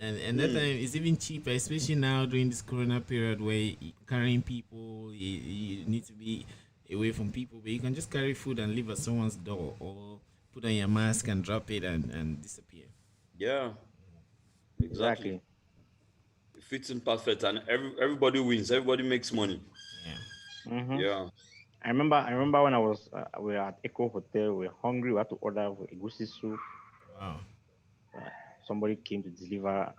And that time it's even cheaper, especially now during this corona period where carrying people, you need to be away from people, but you can just carry food and leave at someone's door or put on your mask and drop it and disappear. Yeah, exactly. Exactly. It fits in perfect, and everybody wins. Everybody makes money. Yeah. Mm-hmm. Yeah. I remember when I was we were at Echo Hotel. We were hungry. We had to order egusi soup. Wow. Uh, Somebody came to deliver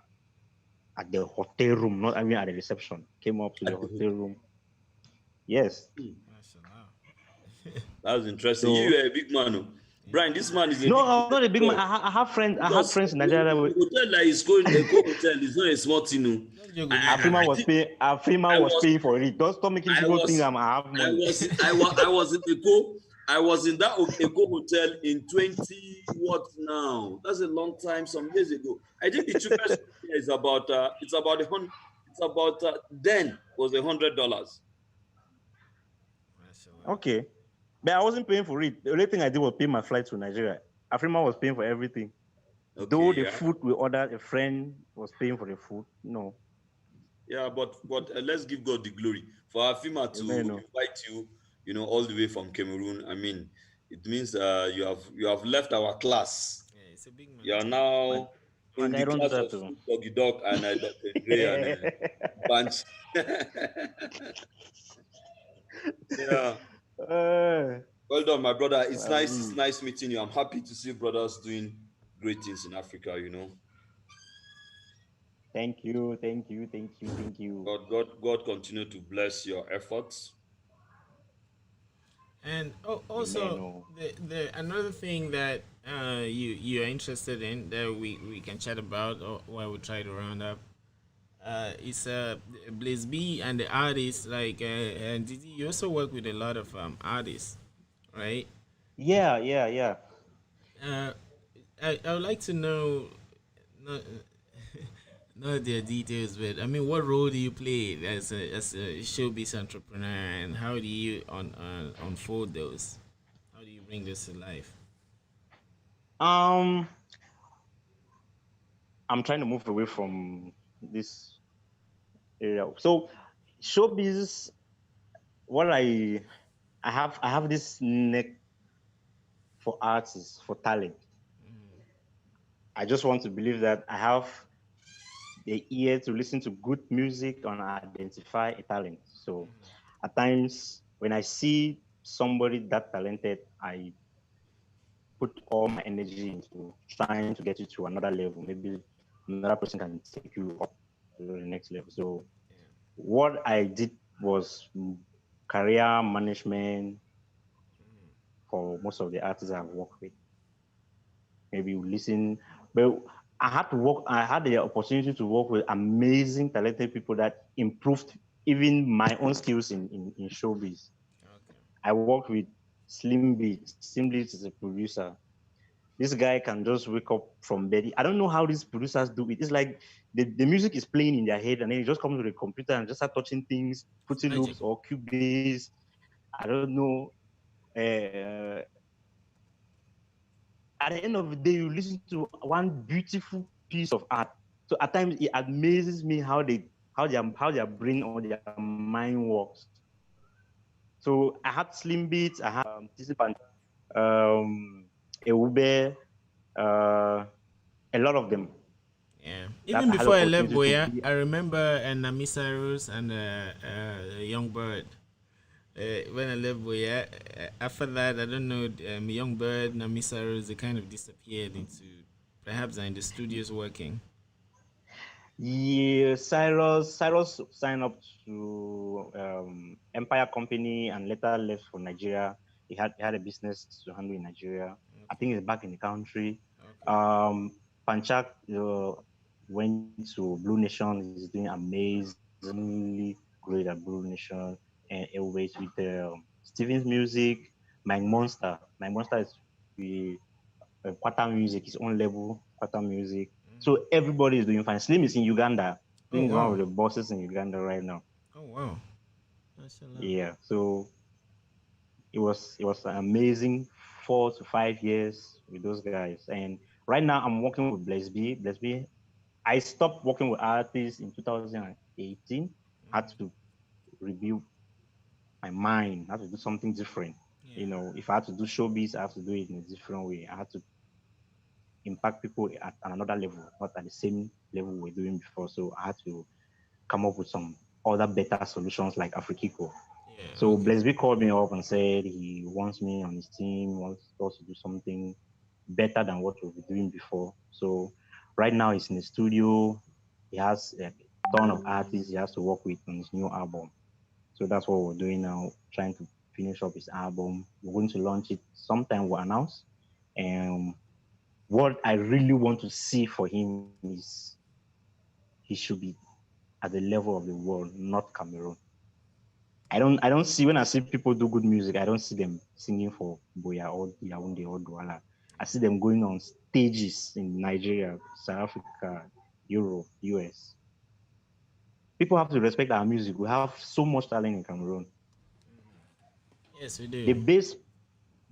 at the hotel room, not I mean at the reception. Came up to the At the hotel hotel. room. Yes. Mashallah. That's interesting. You So are a big man. Oh. Brian, this man is a no, big I'm not a big man. boy. I have friends. I had Because friends in Nigeria. That the hotel that is going, a go hotel is not a small thing. No. Don't joke I, with I, me Afrima I now. was think paying. Afrima I was was paying for it. Don't stop making I people think was I have I money. was I was in Eko. I was in that Eko hotel in 20 what now? That's a long time, some years ago. I think the cheapest here is about then was $100. Mashallah. Okay, but I wasn't paying for it. The only thing I did was pay my flight to Nigeria. Afrima was paying for everything. Though Okay, the yeah. food we ordered, a friend was paying for the food. No, Yeah, but let's give God the glory for Afima to amen. No, invite you, all the way from Cameroon. I mean, it means you have left our class. Yeah, it's a big man. You are my, now my in guy the don't class deserve of to. Snoop Doggy Dog and Dr. Dre and Bunch. Yeah. uh, Well done, my brother. It's well, nice. It's nice meeting you. I'm happy to see brothers doing great things in Africa. thank you, thank you, thank you, thank you. God continue to bless your efforts. And Amen. also, No. the another thing that you're interested in that we can chat about or while we try to round up is Blaze B and the artists and did you also work with a lot of artists, right? Yeah, yeah, yeah. Uh, I would like to know not not their details, but I mean, what role do you play as a showbiz entrepreneur, and how do you unfold those? How do you bring this to life? Um, I'm trying to move away from this area. So, showbiz what I have this neck for artists, for talent. I just want to believe that I have the ear to listen to good music and identify a talent. So at times when I see somebody that talented, I put all my energy into trying to get you to another level. Maybe another person can take you up to the next level. So what I did was career management for most of the artists I've worked with. Maybe you listen, but I had the opportunity to work with amazing, talented people that improved even my own skills in showbiz. Okay. I worked with Slim Beats. Slim Beats is a producer. This guy can just wake up from bed. I don't know how these producers do it. It's like the music is playing in their head and then you just come to the computer and just start touching things, It's putting magic. loops or cubase. I don't know. Uh, at the end of the day, you listen to one beautiful piece of art. So at times it amazes me how their brain or their mind works. So I had Slim Beats, I had TC Pan, Ewube, uh, a lot of them Yeah. that Even I had the before I left opportunity to Boya, be. I remember Namisa Rose and Young Bird. When I left Boya, after that, I don't know, Young Bird, Namisa Rose, they kind of disappeared into perhaps in the studios working. Yeah, Cyrus signed up to Empire Company and later left for Nigeria. He had a business to handle in Nigeria. I Okay. think he's back in the country. Okay. Panchak went to Blue Nation. He's doing amazingly great at Blue Nation and always with Steven's music. My Monster is the Quarter Music, his own level, Quarter Music. So everybody is doing fine. Slim is in Uganda. Oh Slim is one wow. of the bosses in Uganda right now. Oh wow. Mashallah. Yeah. So it was an amazing 4 to 5 years with those guys. And right now I'm working with Blaise B. Blaise B. I stopped working with artists in 2018. I had to rebuild my mind. I had to do something different. Yeah. If I had to do showbiz, I have to do it in a different way. I had to impact people at another level, not at the same level we were doing before. So I had to come up with some other better solutions like Africkiko. Yeah. So Okay. Blaise B called me up and said he wants me on his team, wants us to do something better than what we've been doing before. So right now he's in the studio. He has a ton of artists he has to work with on his new album. So that's what we're doing now, trying to finish up his album. We're going to launch it sometime, we'll announce. And what I really want to see for him is he should be at the level of the world, not Cameroon. I don't see when I see people do good music, I don't see them singing for Boya or Yaounde or Douala. I see them going on stages in Nigeria, South Africa, Europe, US. People have to respect our music. We have so much talent in Cameroon. Yes, we The do. bass,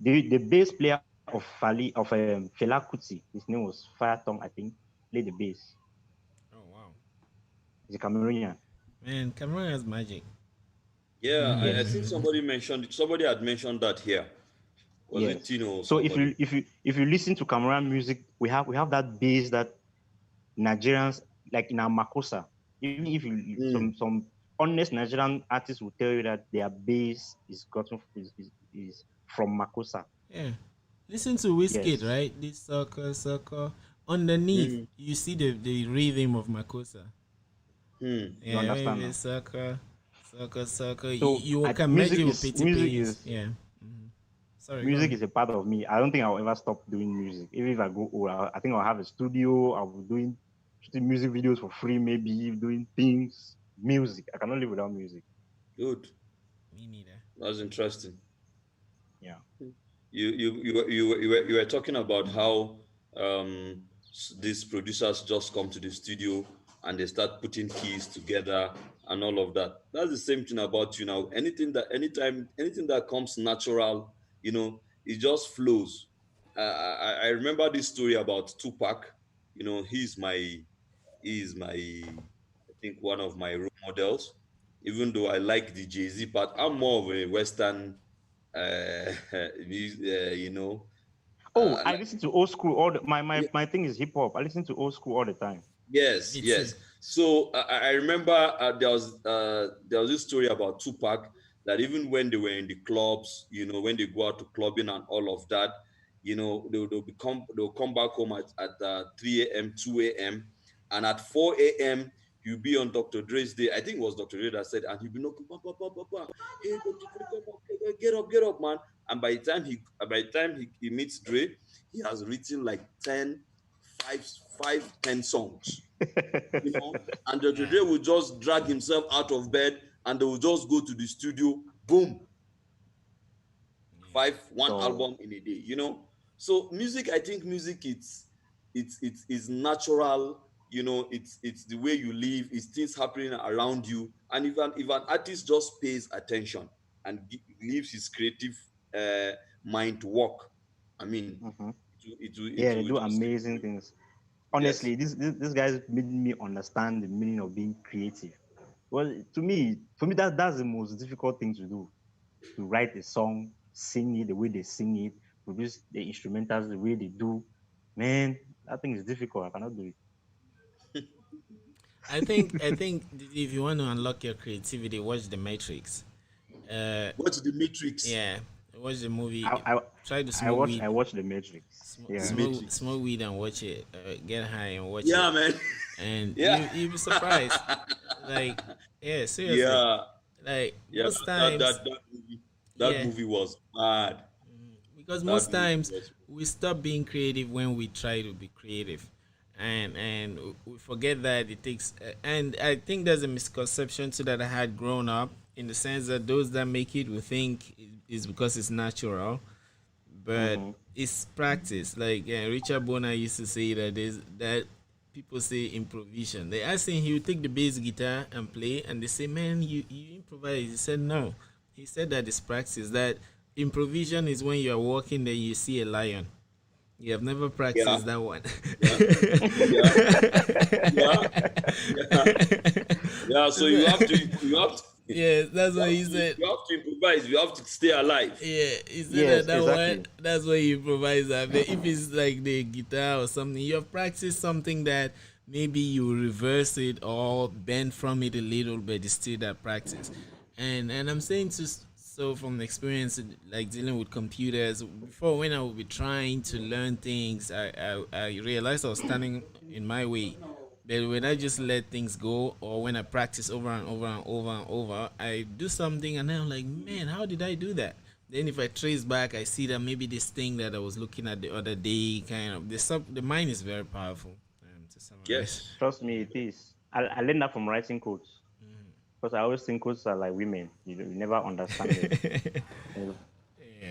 the bass player of Fela Kuti, his name was Firetongue, I think, played the bass. Oh wow. He's a Cameroonian. Man, Cameroon has magic. Yeah, I Yes. think somebody had mentioned that here. Was it Yes. Tino or So if somebody? you listen to Cameroon music, we have that bass that Nigerians like in our Makosa. Even if you Mm. some honest Nigerian artists will tell you that their bass is from Makosa. Yeah. Listen to Wizkid, Yes. right? This sucker. Underneath, Mm. you see the rhythm of Makosa. Mm. You Yeah, understand maybe now. sucker. So You can music imagine with is Petty music Pains. is Yeah. Hmm. Sorry, go music on. is a part of me. I don't think I'll ever stop doing music. Even if I go old, I think I'll have a studio. I'll be doing shooting music videos for free, maybe doing things. Music. I cannot live without music. Good. Me neither. That's interesting. Yeah. You were talking about how these producers just come to the studio and they start putting keys together and all of that. That's the same thing about you now. Anything that comes natural, it just flows. I remember this story about Tupac. He's my I think one of my role models. even though I like the Jay-Z part. I'm more of a Western, you know. Oh, I Like, listen to old school. My thing is hip hop. I listen to old school all the time. yes, Me too. yes. So I remember there was this story about Tupac that even when they were in the clubs, when they go out to clubbing and all of that, they'll come back home at 3 a.m., 2 a.m., and at 4 a.m. you'll be on Dr. Dre's day. I think it was Dr. Dre that said, and he'll be knocking, hey, Dr. Dre, come on, get up, man. And by the time he meets Dre, he has written like 10 songs, and Dr. Dre will just drag himself out of bed and they will just go to the studio, boom, one album in a day, So music, I think music, it's natural, it's the way you live, it's things happening around you. And if an artist just pays attention and leaves his creative mind to work, I mean, they do amazing things. Honestly, yes. this guys made me understand the meaning of being creative. Well, to me, that's the most difficult thing to do. To write a song, sing it the way they sing it, produce the instrumentals the way they do. Man, that thing is difficult. I cannot do it. I think if you want to unlock your creativity, watch The Matrix. Watch The Matrix. Yeah, watch the movie. Try to smoke weed. I watched The Matrix. Smoke weed and watch it. Get high and watch it. Yeah, man. And you'll be surprised. Like, yeah, seriously. Yeah. Like, most times that movie was mad. Because most times we stop being creative when we try to be creative. And we forget that it takes, and I think there's a misconception too that I had grown up, in the sense that those that make it will think is because it's natural, but it's practice. Like Richard Bona used to say that people say improvisation. They asked him, he would take the bass guitar and play, and they say, man, you improvise. He said no. He said that it's practice. That improvisation is when you are walking, then you see a lion. You have never practiced that one. Yeah. So you have to. Yeah, that's what he said. You have to improvise. You have to stay alive. Yeah, he said that one. That's why you improvise. But if it's like the guitar or something, you have practiced something that maybe you reverse it or bend from it a little, but it's still that practice. And I'm saying so from experience, like dealing with computers, before when I would be trying to learn things, I realized I was standing in my way. But when I just let things go, or when I practice over and over and over and over, I do something and then I'm like, man, how did I do that? Then if I trace back, I see that maybe this thing that I was looking at the other day, kind of, the mind is very powerful. Yes. Trust me, it is. I learned that from writing codes. Because I always think codes are like women. You never understand it.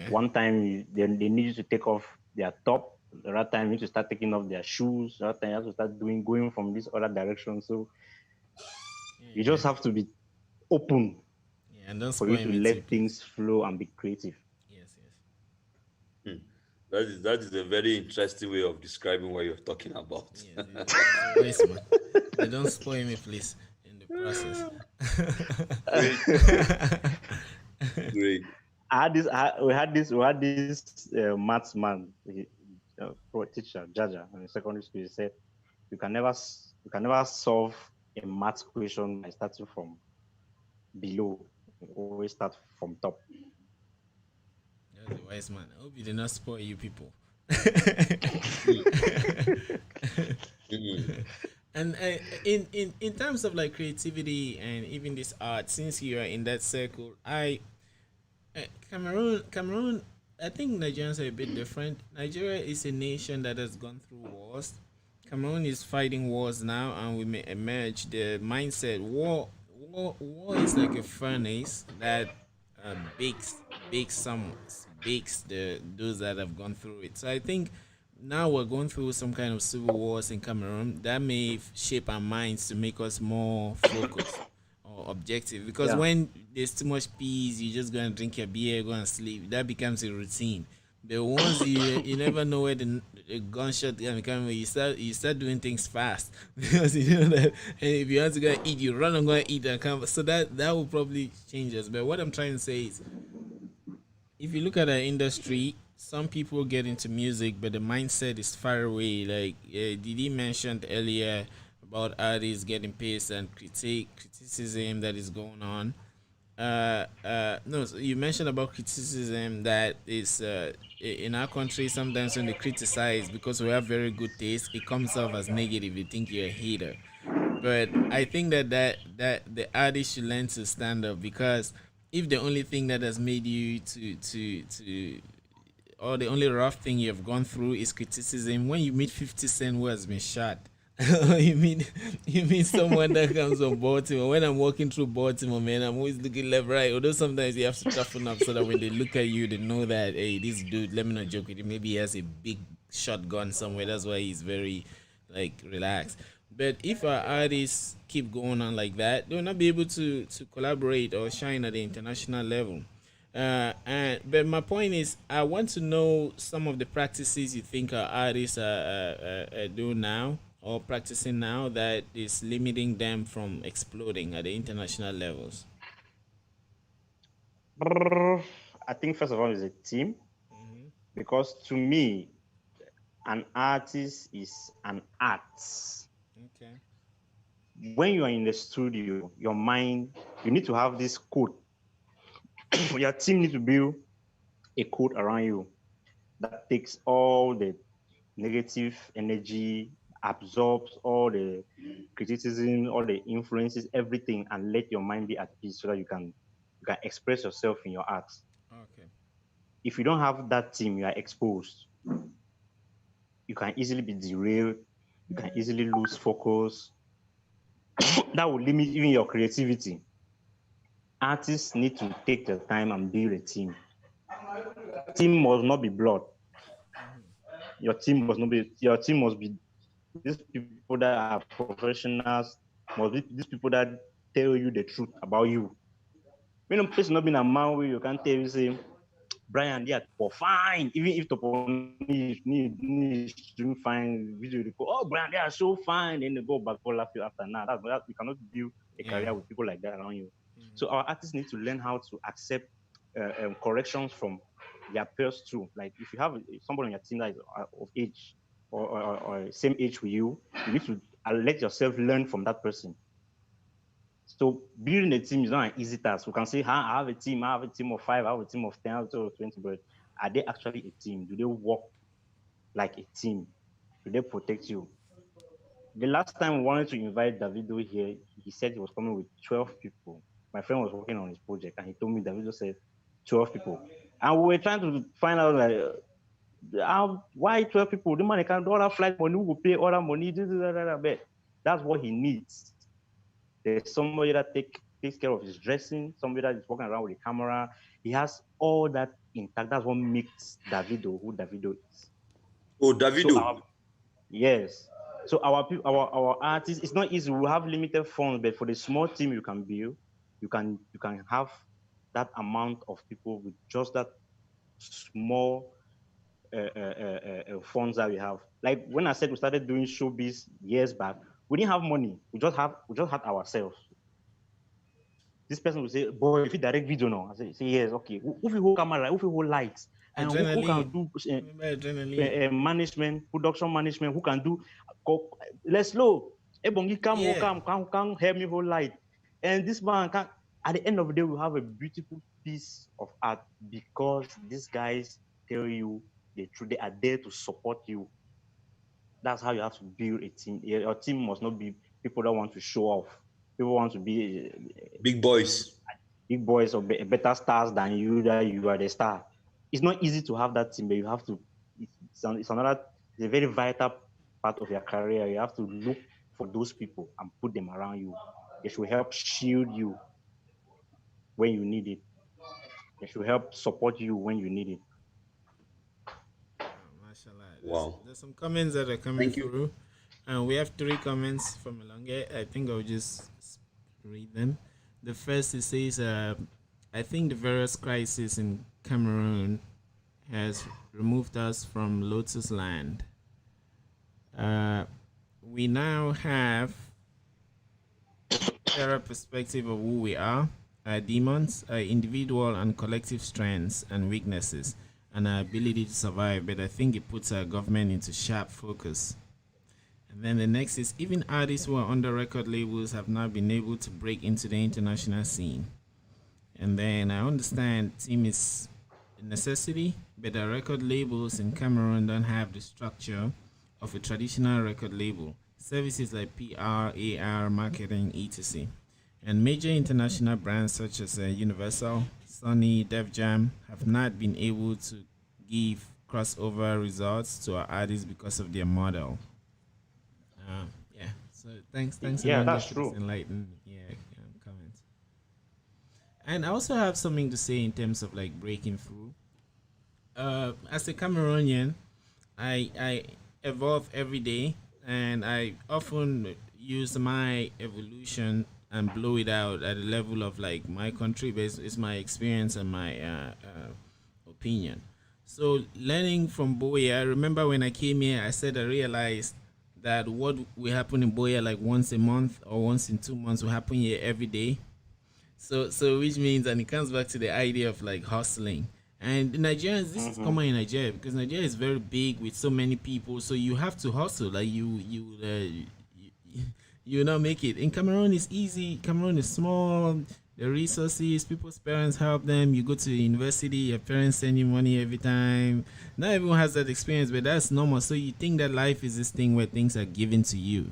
One time they need you to take off their top. The other time you need to start taking off their shoes. The other time you have to start going from this other direction. So you just have to be open for you to let things flow and be creative. Yes. That is a very interesting way of describing what you're talking about. Yes, man. Don't spoil me, please. Process. Great. We had this maths man, pro teacher, Jaja, in secondary school. He said, you can never solve a maths question by starting from below. You always start from top. That's a wise man. I hope he did not spoil you people. And in terms of like creativity and even this art, since you are in that circle, Cameroon, I think Nigerians are a bit different. Nigeria is a nation that has gone through wars. Cameroon is fighting wars now, and we may emerge the mindset. War is like a furnace that bakes those that have gone through it. So I think now we're going through some kind of civil wars in Cameroon that may shape our minds to make us more focused or objective. Because when there's too much peace, you just go and drink your beer, go and sleep. That becomes a routine. The ones you never know where the a gunshot can come, you start doing things fast because you know that. And if you want to go and eat, you run and go and eat and come. So that will probably change us. But what I'm trying to say is, if you look at our industry, some people get into music, but the mindset is far away. Like Didi mentioned earlier about artists getting pissed and criticism that is going on. No, so you mentioned about criticism that is in our country. Sometimes when they criticize, because we have very good taste, it comes off as negative. You think you're a hater, but I think that the artist should learn to stand up, because if the only thing that has made you to or the only rough thing you have gone through is criticism, when you meet 50 Cent who has been shot, you mean someone that comes from Baltimore. When I'm walking through Baltimore, man, I'm always looking left, right. Although sometimes you have to toughen up so that when they look at you, they know that, hey, this dude, let me not joke with him. Maybe he has a big shotgun somewhere. That's why he's very like relaxed. But if our artists keep going on like that, they'll not be able to collaborate or shine at the international level. But my point is, I want to know some of the practices you think our artists are doing now or practicing now that is limiting them from exploding at the international levels. I think first of all is a team, because to me, an artist is an art. Okay. When you are in the studio, your mind, you need to have this code. Your team needs to build a code around you that takes all the negative energy, absorbs all the criticism, all the influences, everything, and let your mind be at peace so that you can express yourself in your art. Okay. If you don't have that team, you are exposed. You can easily be derailed. You can easily lose focus. That will limit even your creativity. Artists need to take the time and build a team. Team must not be blood. Your team must be these people that are professionals, must be these people that tell you the truth about you. When a person not being a man where you can't tell you, say, Brian, they are fine. Even if Topoh need to find video, they go, oh, Brian, they are so fine. Then they go back for laugh you after now. That you cannot build a career with people like that around you. So our artists need to learn how to accept corrections from their peers too. Like if you have somebody on your team that is of age or same age with you, you need to let yourself learn from that person. So building a team is not an easy task. We can say, I have a team of 5, I have a team of 10, I have a team of 20, but are they actually a team? Do they work like a team? Do they protect you? The last time we wanted to invite Davido here, he said he was coming with 12 people. My friend was working on his project and he told me Davido said 12 people. And we were trying to find out like, why 12 people? The man can't do all that flight money, who will pay all that money, but that's what he needs. There's somebody that takes care of his dressing, somebody that is walking around with a camera. He has all that intact. That's what makes Davido who Davido is. Oh, Davido. Yes. So our artists, it's not easy. We have limited funds, but for the small team you can build, you can have that amount of people with just that small funds that we have. Like when I said we started doing showbiz years back, we didn't have money. We just had ourselves. This person will say, "Boy, if you direct video now," I say yes, okay. Who will hold camera? Who will hold lights? And who can do management, production management? Who can do? Let's slow. Ebongi come help me hold light. And this man can. At the end of the day, we have a beautiful piece of art because these guys tell you the truth. They are there to support you. That's how you have to build a team. Your team must not be people that want to show off. People want to be big boys or better stars than you, that you are the star. It's not easy to have that team, but you have to. It's a very vital part of your career. You have to look for those people and put them around you. They should help shield you when you need it. They should help support you when you need it. Wow. There's some comments that are coming through. And we have 3 comments from Elonge. I think I'll just read them. The first, it says, I think the various crises in Cameroon has removed us from Lotus land. we now have clearer perspective of who we are, our demons, our individual and collective strengths and weaknesses, and our ability to survive. But I think it puts our government into sharp focus. And then the next is even artists who are under record labels have not been able to break into the international scene. And then I understand team is a necessity, but the record labels in Cameroon don't have the structure of a traditional record label. Services like PR, AR, marketing, etc. And major international brands such as Universal, Sony, Def Jam have not been able to give crossover results to our artists because of their model. Yeah. So thanks. Yeah, that's true. Enlightened, comments. And I also have something to say in terms of like breaking through. As a Cameroonian, I evolve every day, and I often use my evolution and blow it out at the level of like my country, but it's my experience and my opinion. So learning from Boya, I remember when I came here, I said I realized that what will happen in Boya like once a month or once in 2 months will happen here every day. So which means, and it comes back to the idea of like hustling. And the Nigerians, this is common in Nigeria because Nigeria is very big with so many people. So you have to hustle. Like you not make it. In Cameroon, it's easy. Cameroon is small. The resources, people's parents help them. You go to university, your parents send you money every time. Not everyone has that experience, but that's normal. So you think that life is this thing where things are given to you,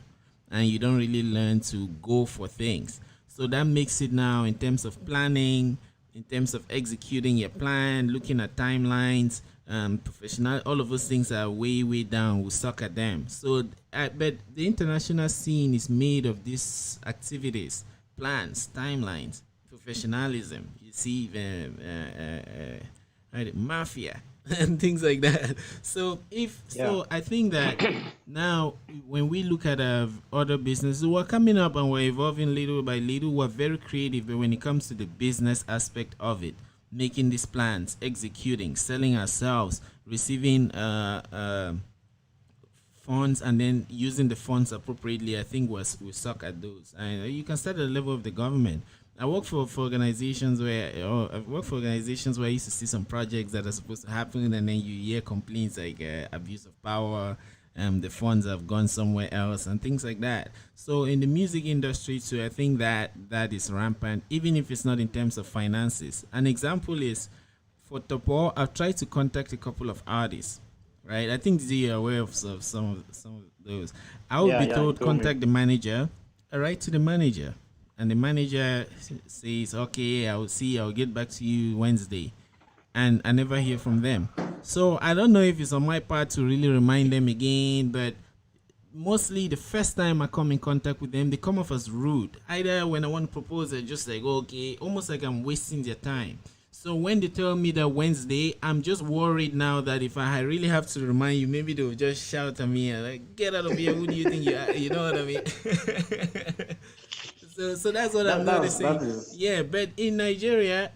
and you don't really learn to go for things. So that makes it now in terms of planning, in terms of executing your plan, looking at timelines, professional, all of those things are way down. We suck at them. So, but the international scene is made of these activities, plans, timelines, professionalism. You see, mafia and things like that. So I think that now when we look at other businesses, we're coming up and we're evolving little by little. We're very creative, but when it comes to the business aspect of it, making these plans, executing, selling ourselves, receiving funds, and then using the funds appropriately, I think we suck at those. And you can start at the level of the government. I work for organizations where I used to see some projects that are supposed to happen, and then you hear complaints like abuse of power, the funds have gone somewhere else, and things like that. So in the music industry too, I think that is rampant, even if it's not in terms of finances. An example is for Topoh, I've tried to contact a couple of artists, right? I think you're aware of some of those. I would be told contact the manager. I write to the manager. And the manager says, okay, I'll get back to you Wednesday. And I never hear from them. So I don't know if it's on my part to really remind them again, but mostly the first time I come in contact with them, they come off as rude. Either when I want to propose, they're just like, okay, almost like I'm wasting their time. So when they tell me that Wednesday, I'm just worried now that if I really have to remind you, maybe they'll just shout at me and like, get out of here, who do you think you are? You know what I mean? So that's what I'm noticing. Yeah, but in Nigeria,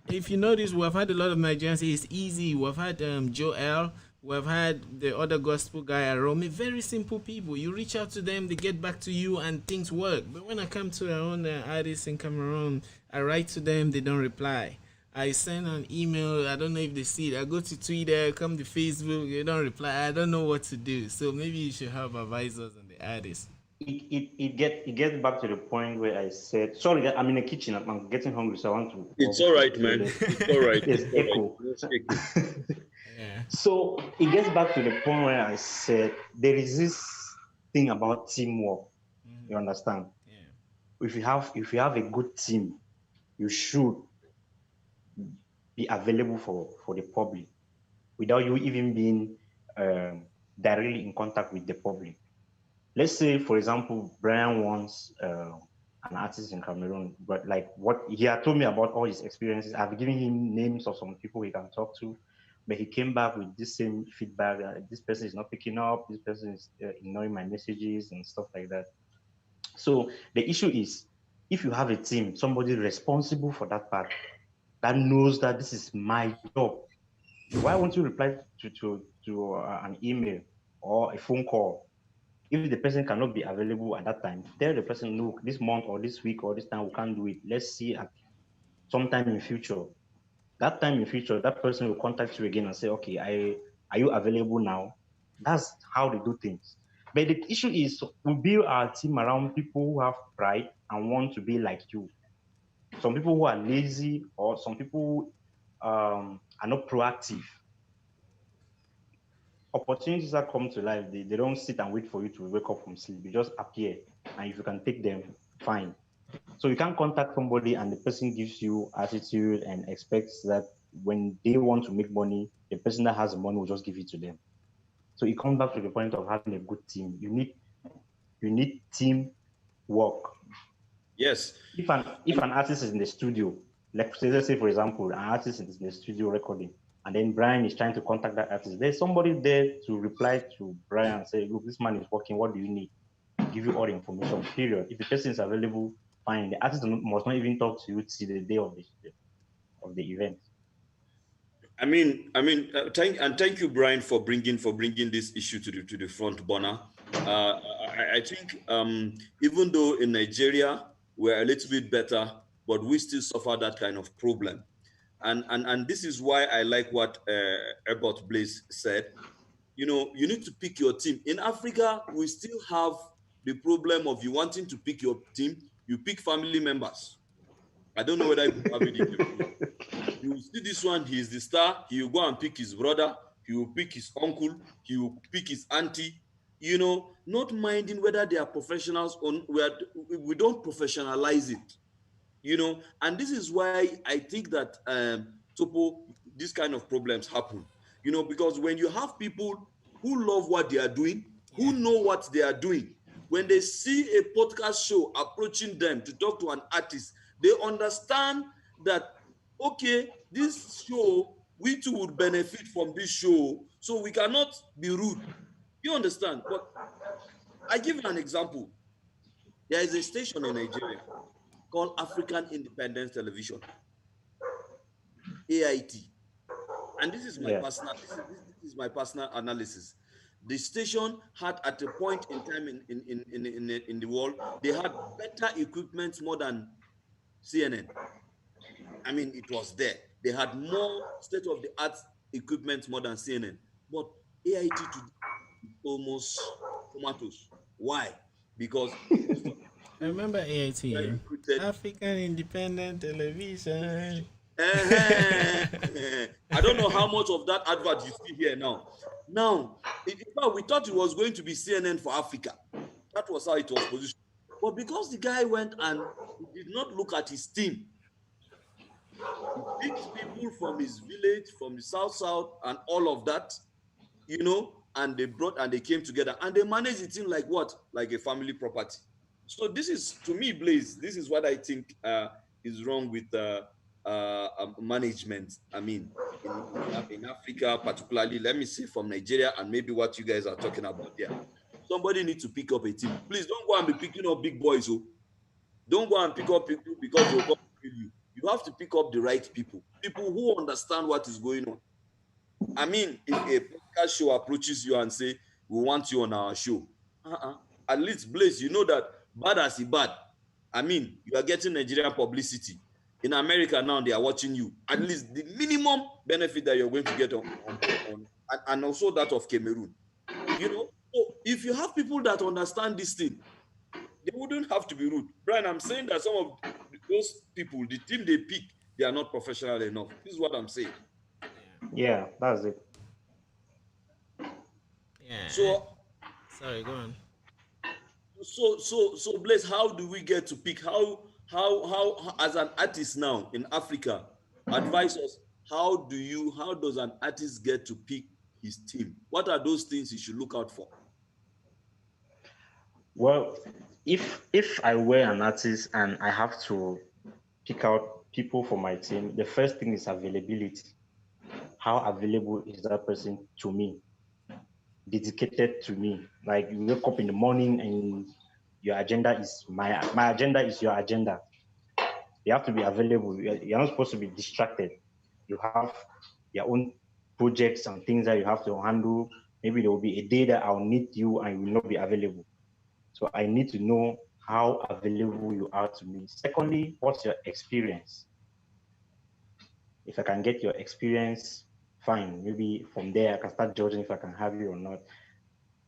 if you notice, we've had a lot of Nigerians say it's easy. We've had Joel, we've had the other gospel guy, Aromi. Very simple people. You reach out to them, they get back to you, and things work. But when I come to our own artists in Cameroon, I write to them, they don't reply. I send an email, I don't know if they see it. I go to Twitter, come to Facebook, they don't reply. I don't know what to do. So maybe you should have advisors on the artists. It gets back to the point where I said, sorry, I'm in the kitchen. I'm getting hungry, so I want to. It's all right, man. It's all right. It's echo. Yeah. So it gets back to the point where I said there is this thing about teamwork. You understand? Yeah. If you have a good team, you should be available for the public without you even being directly in contact with the public. Let's say, for example, Brian wants an artist in Cameroon, but like what he had told me about all his experiences, I've given him names of some people he can talk to, but he came back with this same feedback that this person is not picking up, this person is ignoring my messages and stuff like that. So the issue is, if you have a team, somebody responsible for that part, that knows that this is my job, why won't you reply to an email or a phone call. If the person cannot be available at that time, tell the person, look, this month or this week or this time we can't do it. Let's see at sometime in future. That time in future, that person will contact you again and say, okay, are you available now? That's how they do things. But the issue is we build our team around people who have pride and want to be like you. Some people who are lazy or some people are not proactive. Opportunities that come to life, they don't sit and wait for you to wake up from sleep. They just appear. And if you can take them, fine. So you can't contact somebody and the person gives you attitude and expects that when they want to make money, the person that has the money will just give it to them. So it comes back to the point of having a good team. You need team work. Yes. If an artist is in the studio, let's say for example, an artist is in the studio recording, and then Brian is trying to contact that artist, there's somebody there to reply to Brian and say, look, this man is working, what do you need? Give you all the information, period. If the person is available, fine. The artist must not even talk to you till the day of the event. Thank you, Brian, for bringing this issue to the front burner. I think even though in Nigeria we're a little bit better, but we still suffer that kind of problem, and this is why I like what Ebot Blaise said. You know, you need to pick your team. In Africa, we still have the problem of you wanting to pick your team. You pick family members. I don't know whether you have it in your group. You will see this one, he is the star. He will go and pick his brother. He will pick his uncle. He will pick his auntie. You know, not minding whether they are professionals or we don't professionalize it. You know, and this is why I think that Topoh, this kind of problems happen. You know, because when you have people who love what they are doing, who know what they are doing, when they see a podcast show approaching them to talk to an artist, they understand that, okay, this show, we too would benefit from this show, so we cannot be rude. You understand? But I give you an example. There is a station in Nigeria called African Independence Television, AIT. And this is my this is my personal analysis. The station had, at a point in time in the world, they had better equipment more than CNN. I mean, it was there. They had more state-of-the-art equipment more than CNN. But AIT today is almost comatose. Why? Because I remember AIT, African Independent Television. I don't know how much of that advert you see here now. Now, in fact, we thought it was going to be CNN for Africa. That was how it was positioned. But because the guy went and he did not look at his team, he picked people from his village, from the South, and all of that, you know, and they came together and they managed the team like what? Like a family property. So this is, to me, Blaise, this is what I think is wrong with management. I mean, in Africa, particularly, let me say from Nigeria and maybe what you guys are talking about there. Somebody needs to pick up a team. Please don't go and be picking up big boys. Oh. Don't go and pick up people because they'll come to kill you. You have to pick up the right people who understand what is going on. I mean, if a podcast show approaches you and say, we want you on our show, at least, Blaise, you know that bad as he bad. I mean, you are getting Nigerian publicity. In America now, they are watching you. At least the minimum benefit that you're going to get on and also that of Cameroon. You know, so if you have people that understand this thing, they wouldn't have to be rude. Brian, I'm saying that some of those people, the team they pick, they are not professional enough. This is what I'm saying. Yeah, that's it. Yeah. So, sorry, go on. So Blaise, how do we get to pick? How as an artist now in Africa, advise us, how does an artist get to pick his team? What are those things he should look out for? Well, if I were an artist and I have to pick out people for my team, the first thing is availability. How available is that person to me? Dedicated to me. Like you wake up in the morning and your agenda is my agenda is your agenda. You have to be available. You're not supposed to be distracted. You have your own projects and things that you have to handle. maybe there will be a day that I'll need you and you will not be available. So I need to know how available you are to me. Secondly, what's your experience? If I can get your experience, fine. Maybe from there I can start judging if I can have you or not.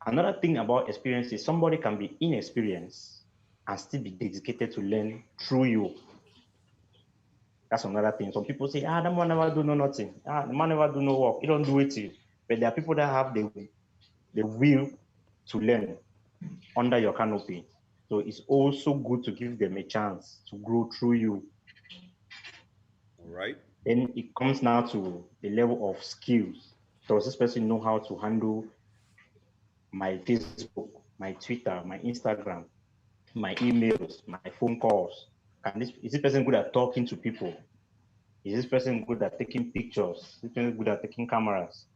Another thing about experience is somebody can be inexperienced and still be dedicated to learn through you. That's another thing. Some people say, the man never do no nothing. The man never do no work. He don't do it. But there are people that have the will to learn under your canopy. So it's also good to give them a chance to grow through you. All right. Then it comes now to the level of skills. Does this person know how to handle my Facebook, my Twitter, my Instagram, my emails, my phone calls? Is this person good at talking to people? Is this person good at taking pictures? Is this person good at taking cameras?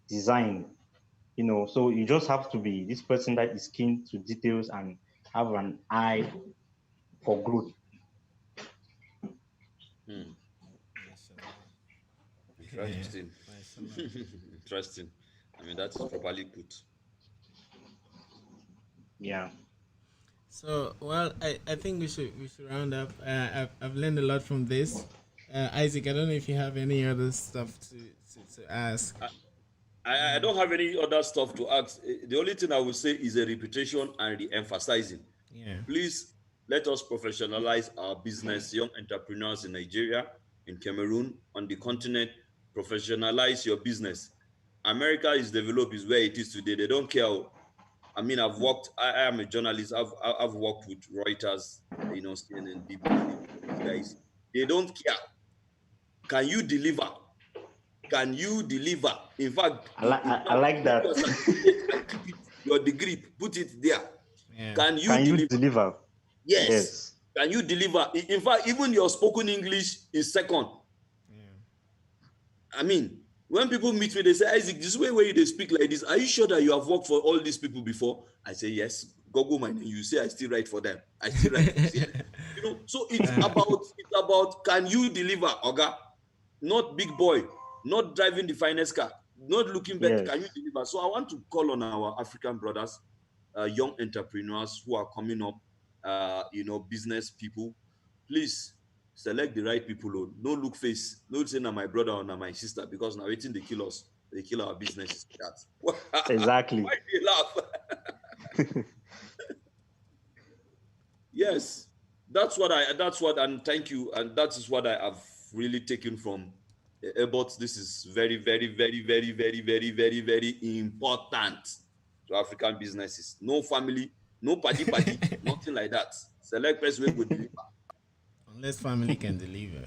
Design, so you just have to be this person that is keen to details and have an eye for growth. Interesting. Interesting. I mean, that is properly put. Yeah. So, well, I think we should round up. I've learned a lot from this. Isaac, I don't know if you have any other stuff to ask. I don't have any other stuff to ask. The only thing I would say is a repetition and re-emphasizing. Yeah. Please let us professionalize our business, young entrepreneurs in Nigeria, in Cameroon, on the continent. Professionalize your business. America is developed, is where it is today. They don't care. I mean, I am a journalist. I've worked with Reuters, CNN, BBC, guys. They don't care. Can you deliver? Can you deliver? In fact, I like that. Your degree, put it there. Yeah. Can you deliver? Yes. Can you deliver? In fact, even your spoken English is second. Yeah. I mean, when people meet me, they say, Isaac, this way where they speak like this, are you sure that you have worked for all these people before? I say, yes. Google my name. You say I still write for them. I still write for CNN. So it's about can you deliver, Oga? Not big boy, not driving the finest car, not looking better. Yes. Can you deliver? So I want to call on our African brothers, young entrepreneurs who are coming up, business people. Please select the right people. No look face. No say na my brother or na my sister, because now waiting they kill us. They kill our businesses. Exactly. Why do you laugh? Yes, and thank you. And that is what I have really taken from Ebot. This is very, very, very, very, very, very, very, very important to African businesses. No family, no party, nothing like that. Select person who will deliver. Unless family can deliver.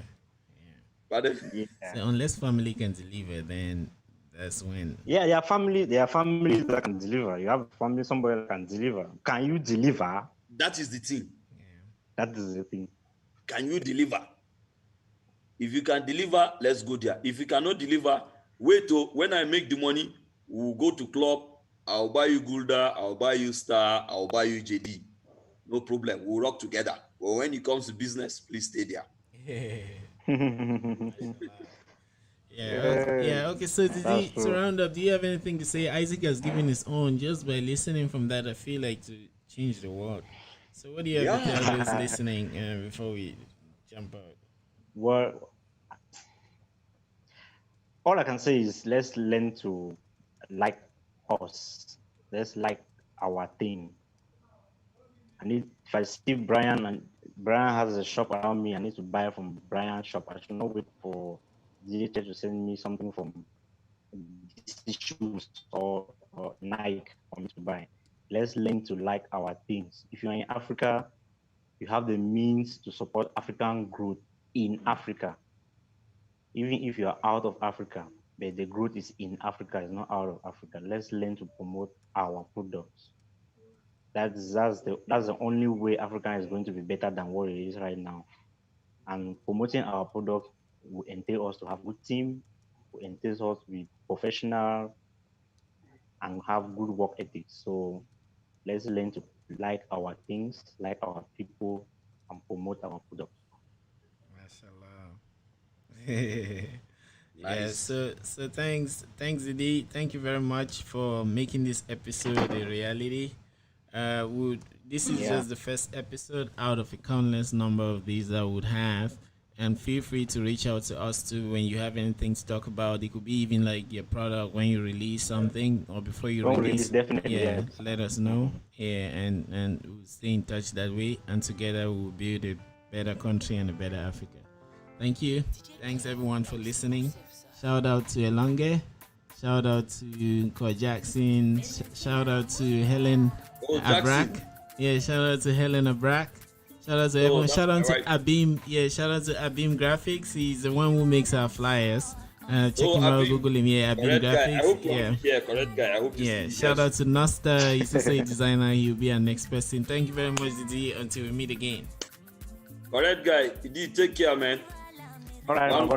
Pardon? Yeah. So unless family can deliver, then that's when. Yeah, there are families that can deliver. You have family, somebody that can deliver. Can you deliver? That is the thing. That is the thing. Can you deliver? If you can deliver, let's go there. If you cannot deliver, wait till when I make the money, we'll go to club. I'll buy you Gulda, I'll buy you Star, I'll buy you JD. No problem. We'll rock together. But when it comes to business, please stay there. Okay. So to round up, do you have anything to say? Isaac has given his own. Just by listening from that, I feel like to change the world. So what do you have to tell those listening before we jump out? Well, all I can say is let's learn to like us. Let's like our thing. If I see Brian and Brian has a shop around me, I need to buy from Brian's shop. I should not wait for DHL to send me something from DC shoes or Nike for me to buy. Let's learn to like our things. If you're in Africa, you have the means to support African growth in Africa. Even if you're out of Africa, but the growth is in Africa, it's not out of Africa. Let's learn to promote our products. That's the only way Africa is going to be better than what it is right now. And promoting our product will entail us to have good team, will entail us to be professional and have good work ethics. So let's learn to like our things, like our people, and promote our products. MashaAllah. Yeah, Nice. so thanks Didi. Thank you very much for making this episode a reality. This is Yeah. just the first episode out of a countless number of these that we would have. And feel free to reach out to us too when you have anything to talk about. It could be even like your product when you release something or before you Don't release. release, definitely, Yeah, yeah. let us know. Yeah, and we'll stay in touch that way. And together we'll build a better country and a better Africa. Thank you. Thanks everyone for listening. Shout out to Elonge. Shout out to Ko Jackson. Shout out to Helen Oh, Abrak. Jackson. Yeah, shout out to Helen Abrak. Shout out to everyone. that's Shout out to right. Abim. Yeah, shout out to Abim Graphics. He's the one who makes our flyers. Check him out, Abim. Google him. Yeah, Abim Correct guy. I Graphics. hope Yeah. yeah, correct guy. I hope you Yeah, see. shout Yes. out to Nasta. He's also a designer. He'll be our next person. Thank you very much, Didi. Until we meet again. Correct guy. Did take care, man. All right, One